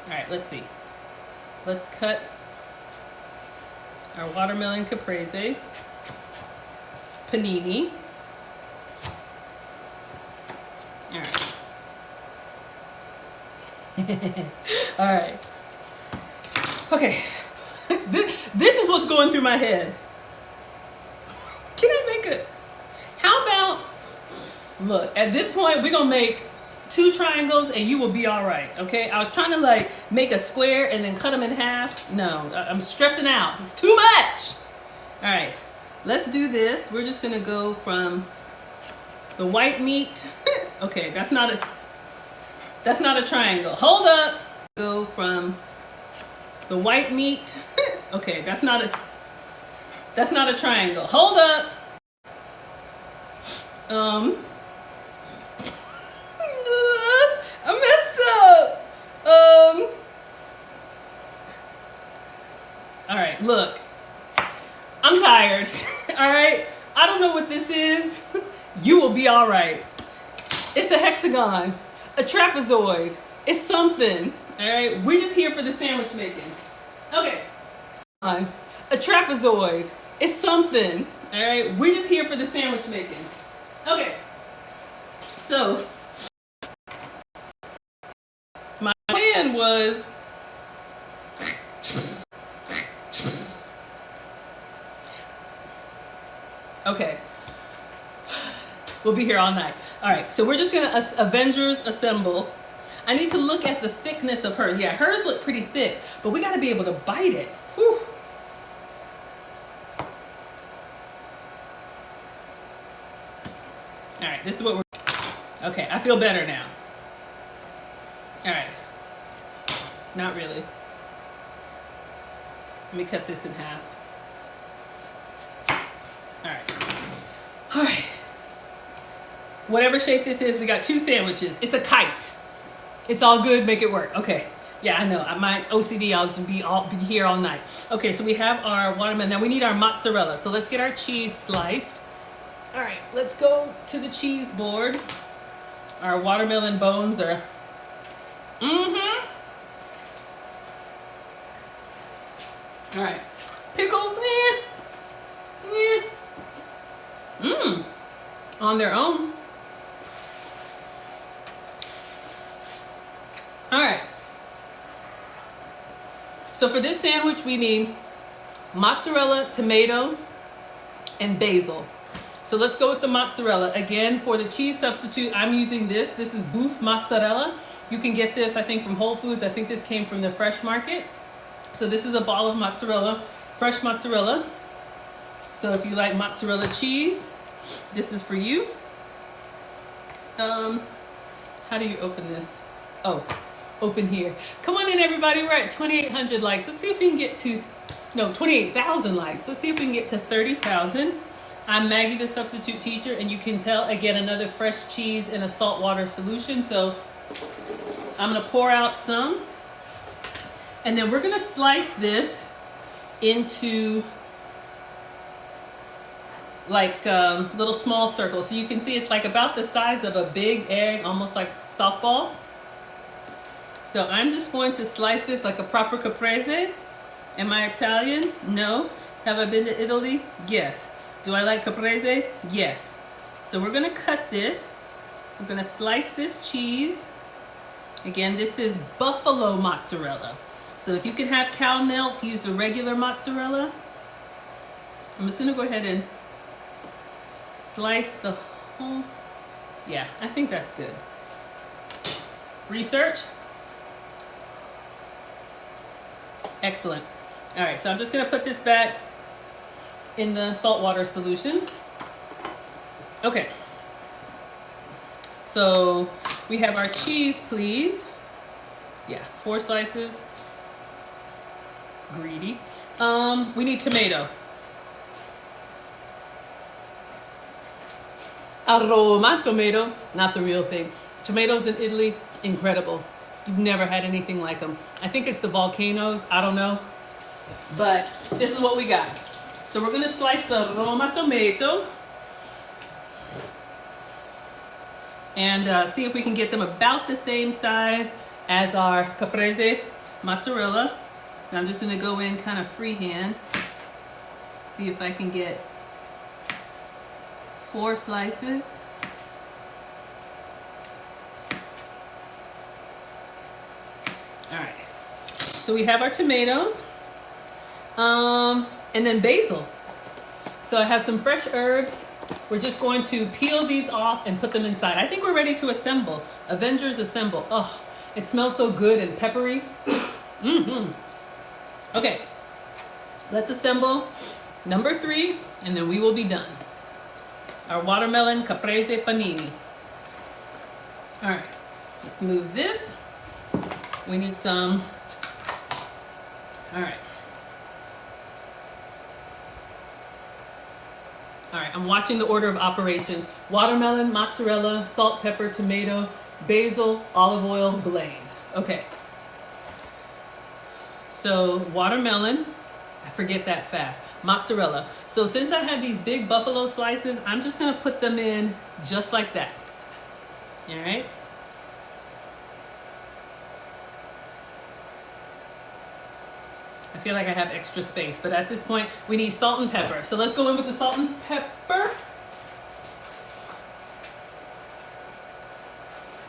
right, let's see. Let's cut our watermelon caprese panini. All right. All right. Okay. This is what's going through my head. Can I make it? How about, look, at this point, we're going to make 2 triangles and you will be all right, okay? I was trying to like make a square and then cut them in half. No, I'm stressing out. It's too much. All right, let's do this. We're just going to go from the white meat. Okay, that's not a triangle. Hold up. Go from the white meat. Okay, that's not a triangle. Hold up. I messed up. All right, look. I'm tired. All right. I don't know what this is. You will be all right. It's a hexagon. A trapezoid is something. All right, we're just here for the sandwich making. Okay. A trapezoid is something. All right, we're just here for the sandwich making. Okay. So my plan was okay. We'll be here all night. All right, so we're just gonna Avengers assemble. I need to look at the thickness of hers. Yeah, hers look pretty thick, but we gotta be able to bite it. Whew. All right, this is what we're, okay, I feel better now. All right, not really. Let me cut this in half. All right. All right. Whatever shape this is, we got 2 sandwiches. It's a kite. It's all good, make it work. Okay. Yeah, I know. My OCD, I'll just be here all night. Okay, so we have our watermelon. Now we need our mozzarella. So let's get our cheese sliced. All right, let's go to the cheese board. Our watermelon bones are, All right, pickles, on their own. All right. So for this sandwich, we need mozzarella, tomato, and basil. So let's go with the mozzarella. Again, for the cheese substitute, I'm using this. This is Boof mozzarella. You can get this, I think, from Whole Foods. I think this came from the Fresh Market. So this is a ball of mozzarella, fresh mozzarella. So if you like mozzarella cheese, this is for you. How do you open this? Oh, open here. Come on in, everybody. We're at 2,800 likes. Let's see if we can get to, no, 28,000 likes. Let's see if we can get to 30,000. I'm Maggie, the substitute teacher, and you can tell, again, another fresh cheese in a saltwater solution. So I'm gonna pour out some, and then we're gonna slice this into like little small circles. So you can see it's like about the size of a big egg, almost like softball. So I'm just going to slice this like a proper caprese. Am I Italian? No. Have I been to Italy? Yes. Do I like caprese? Yes. So we're gonna cut this. We're gonna slice this cheese. Again, this is buffalo mozzarella. So if you can have cow milk, use the regular mozzarella. I'm just gonna go ahead and slice the whole, yeah, I think that's good. Research. Excellent. All right, so I'm just gonna put this back in the saltwater solution. Okay. So we have our cheese, please. Yeah, 4 slices. Greedy. We need tomato. A Roma tomato, not the real thing. Tomatoes in Italy, incredible. You've never had anything like them. I think it's the volcanoes, I don't know. But this is what we got. So we're gonna slice the Roma tomato and see if we can get them about the same size as our caprese mozzarella. And I'm just gonna go in kind of freehand, see if I can get 4 slices. All right, so we have our tomatoes, and then basil. So I have some fresh herbs. We're just going to peel these off and put them inside. I think we're ready to assemble. Avengers assemble. Oh, it smells so good and peppery. Okay, let's assemble number 3, and then we will be done. Our watermelon Caprese Panini. All right, let's move this. We need some. All right. All right, I'm watching the order of operations. Watermelon, mozzarella, salt, pepper, tomato, basil, olive oil, glaze. Okay. So watermelon, I forget that fast. Mozzarella. So since I have these big buffalo slices, I'm just gonna put them in just like that. All right. I feel like I have extra space, but at this point we need salt and pepper. So let's go in with the salt and pepper.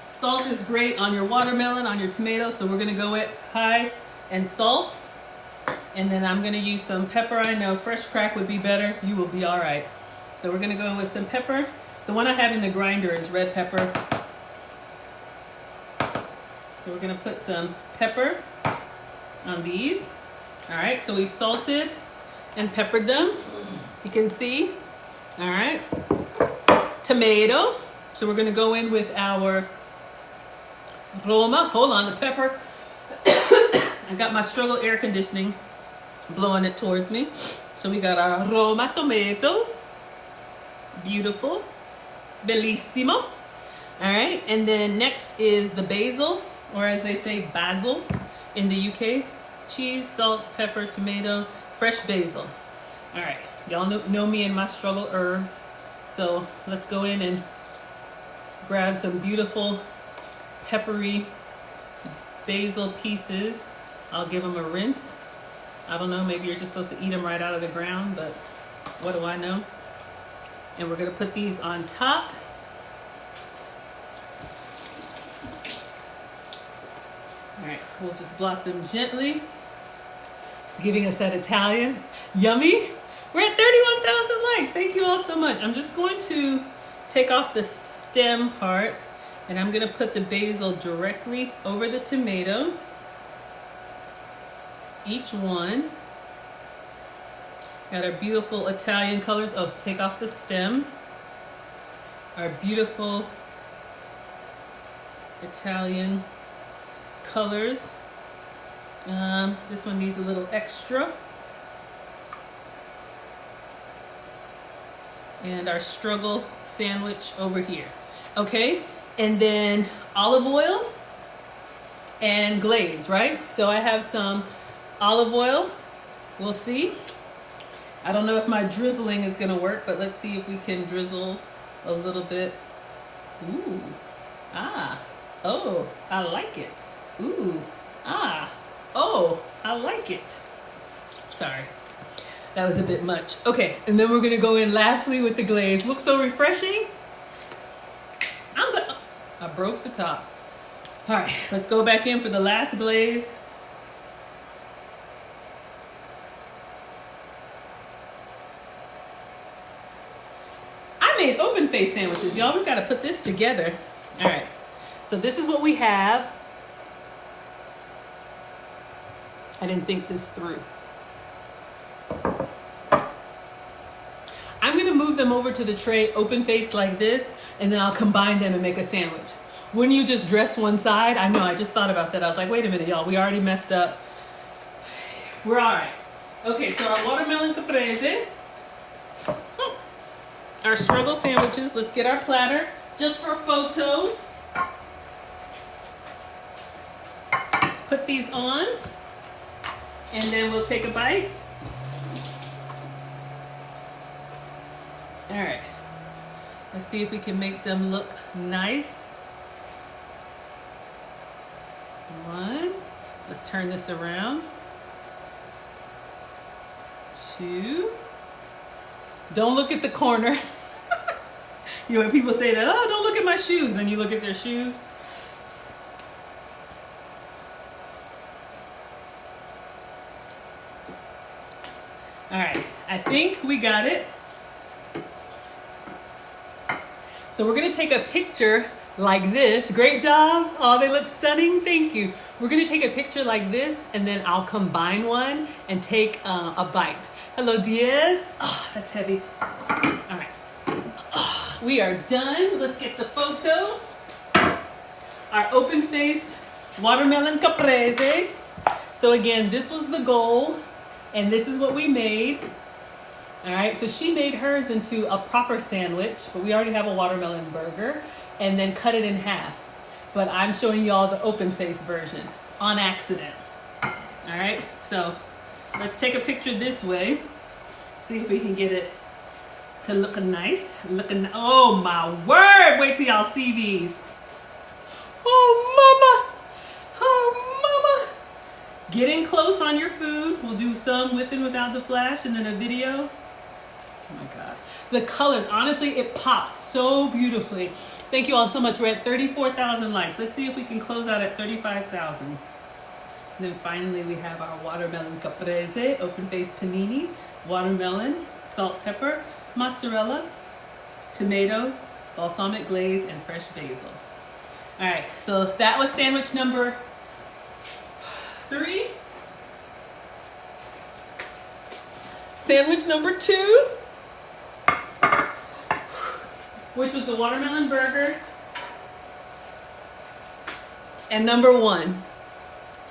Salt is great on your watermelon, on your tomato, so we're gonna go with high and salt. And then I'm gonna use some pepper. I know fresh crack would be better. You will be all right. So we're gonna go in with some pepper. The one I have in the grinder is red pepper. So we're gonna put some pepper on these. All right, so we've salted and peppered them. You can see, all right. Tomato. So we're gonna go in with our Roma. Hold on, the pepper. I got my struggle air conditioning blowing it towards me. So we got our Roma tomatoes. Beautiful. Bellissimo. All right, and then next is the basil, or as they say, basil in the UK. Cheese, salt, pepper, tomato, fresh basil. All right, y'all know me and my struggle herbs. So let's go in and grab some beautiful peppery basil pieces. I'll give them a rinse. I don't know, maybe you're just supposed to eat them right out of the ground, but what do I know? And we're gonna put these on top. All right, we'll just blot them gently. It's giving us that Italian. Yummy. We're at 31,000 likes. Thank you all so much. I'm just going to take off the stem part, and I'm gonna put the basil directly over the tomato. Each one. Got our beautiful Italian colors. Oh, take off the stem. Our beautiful Italian colors. This one needs a little extra. And our struggle sandwich over here. Okay, and then olive oil and glaze, right? So I have some olive oil. We'll see. I don't know if my drizzling is gonna work, but let's see if we can drizzle a little bit. Ooh, ah, oh, I like it. Ooh, ah, oh, I like it. Sorry, that was a bit much. Okay, and then we're gonna go in lastly with the glaze. Looks so refreshing. I broke the top. All right, let's go back in for the last glaze. I made open face sandwiches, y'all. We gotta put this together. All right, so this is what we have. I didn't think this through. I'm gonna move them over to the tray open face like this, and then I'll combine them and make a sandwich. Wouldn't you just dress one side? I know, I just thought about that. I was like, wait a minute, y'all, we already messed up. We're all right. Okay, so our watermelon caprese, our struggle sandwiches. Let's get our platter just for a photo. Put these on, and then we'll take a bite. All right, let's see if we can make them look nice. One, let's turn this around. Two, don't look at the corner. You know, when people say that, oh, don't look at my shoes, then you look at their shoes. All right, I think we got it. So we're gonna take a picture like this. Great job. Oh, they look stunning. Thank you. We're gonna take a picture like this, and then I'll combine one and take a bite. Hello, Diaz. Oh, that's heavy. All right. Oh, we are done. Let's get the photo. Our open face watermelon caprese. So again, this was the goal, and this is what we made. All right, so she made hers into a proper sandwich, but we already have a watermelon burger, and then cut it in half. But I'm showing y'all the open face version on accident. All right, so let's take a picture this way. See if we can get it to look nice. Oh my word, wait till y'all see these. Oh mama, Getting close on your food. We'll do some with and without the flash and then a video. Oh my gosh. The colors, honestly, it pops so beautifully. Thank you all so much. We're at 34,000 likes. Let's see if we can close out at 35,000. And then finally we have our watermelon caprese, open face panini, watermelon, salt, pepper, mozzarella, tomato, balsamic glaze, and fresh basil. All right, so that was sandwich number 3. Sandwich number 2, which was the watermelon burger. And number 1,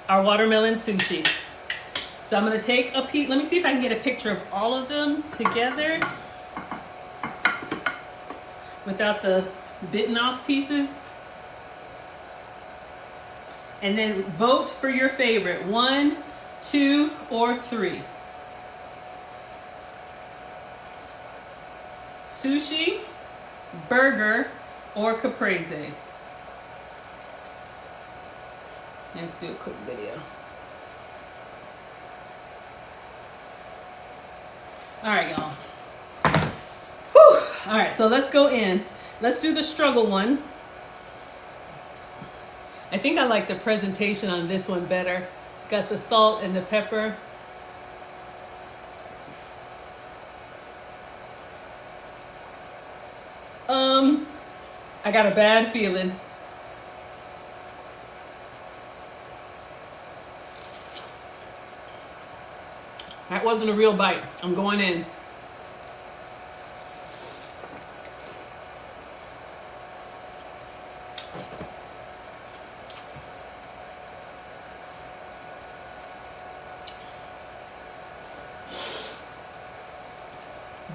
our watermelon sushi. So I'm gonna take a peek. Let me see if I can get a picture of all of them together without the bitten off pieces. And then vote for your favorite, 1, 2, or 3. Sushi, burger, or caprese. Let's do a quick video. All right, y'all. Whew. All right, so let's go in. Let's do the struggle one. I think I like the presentation on this one better. Got the salt and the pepper. I got a bad feeling. That wasn't a real bite. I'm going in.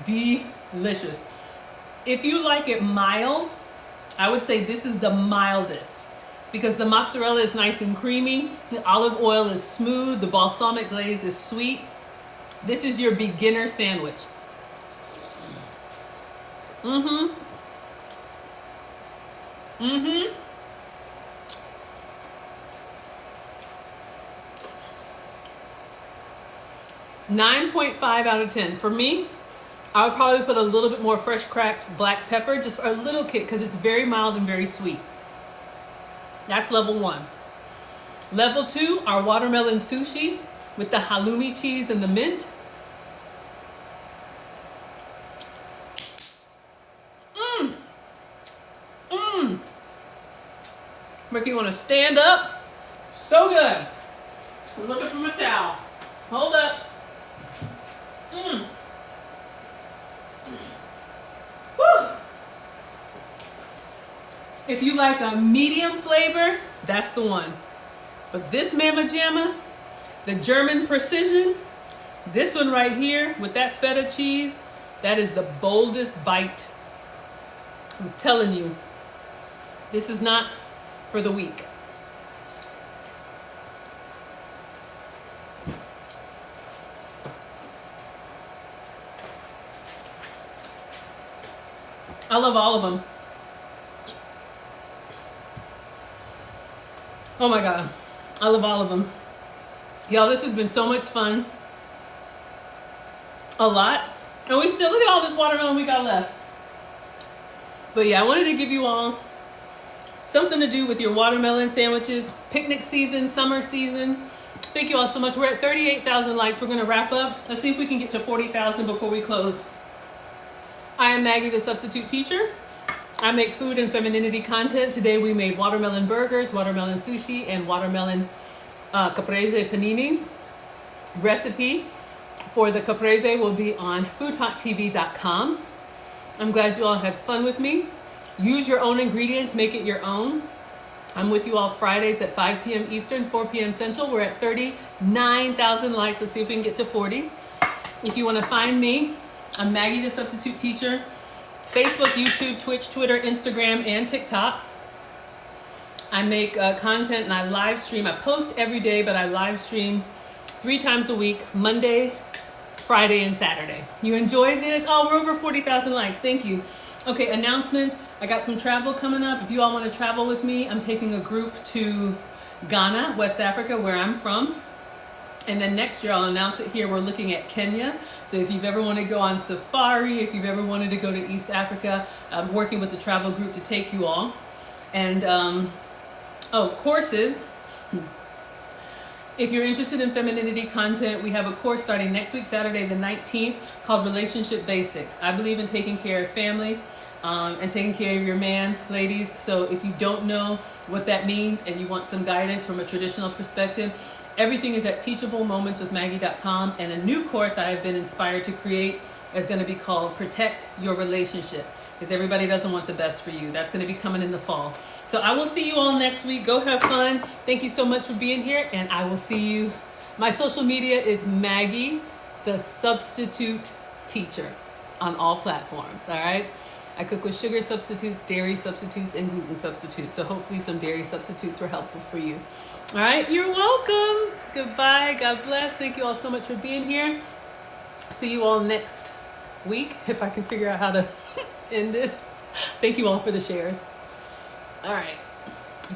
Delicious. If you like it mild, I would say this is the mildest because the mozzarella is nice and creamy, the olive oil is smooth, the balsamic glaze is sweet. This is your beginner sandwich. 9.5 out of 10. For me, I would probably put a little bit more fresh cracked black pepper, just for a little kick, because it's very mild and very sweet. That's level 1. Level 2, our watermelon sushi with the haloumi cheese and the mint. Ricky, you want to stand up? So good. I'm looking for my towel. Hold up. Woo. If you like a medium flavor, that's the one. But this Mama Jamma, the German precision, this one right here with that feta cheese, that is the boldest bite. I'm telling you, this is not for the weak. I love all of them. Oh my God. I love all of them. Y'all, this has been so much fun. A lot. And we still, look at all this watermelon we got left. But yeah, I wanted to give you all something to do with your watermelon sandwiches. Picnic season, summer season. Thank you all so much. We're at 38,000 likes. We're going to wrap up. Let's see if we can get to 40,000 before we close. I am Maggie, the substitute teacher. I make food and femininity content. Today we made watermelon burgers, watermelon sushi, and watermelon caprese paninis. Recipe for the caprese will be on FoodtokTV.com. I'm glad you all had fun with me. Use your own ingredients, make it your own. I'm with you all Fridays at 5 p.m. Eastern, 4 p.m. Central. We're at 39,000 likes. Let's see if we can get to 40. If you want to find me, I'm Maggie, the substitute teacher. Facebook, YouTube, Twitch, Twitter, Instagram, and TikTok. I make content and I live stream. I post every day, but I live stream 3 times a week, Monday, Friday, and Saturday. You enjoyed this? Oh, we're over 40,000 likes. Thank you. Okay, announcements. I got some travel coming up. If you all want to travel with me, I'm taking a group to Ghana, West Africa, where I'm from. And then next year, I'll announce it here, we're looking at Kenya. So if you've ever wanted to go on safari, if you've ever wanted to go to East Africa, I'm working with the travel group to take you all. And, courses. If you're interested in femininity content, we have a course starting next week, Saturday the 19th, called Relationship Basics. I believe in taking care of family and taking care of your man, ladies. So if you don't know what that means and you want some guidance from a traditional perspective, everything is at teachablemomentswithmaggie.com. And a new course I have been inspired to create is going to be called Protect Your Relationship, because everybody doesn't want the best for you. That's going to be coming in the fall. So I will see you all next week. Go have fun. Thank you so much for being here, and I will see you. My social media is Maggie, the substitute teacher, on all platforms, all right? I cook with sugar substitutes, dairy substitutes, and gluten substitutes. So hopefully some dairy substitutes were helpful for you. All right, you're welcome. Goodbye. God bless. Thank you all so much for being here. See you all next week, if I can figure out how to end this. Thank you all for the shares. All right.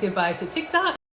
Goodbye to TikTok.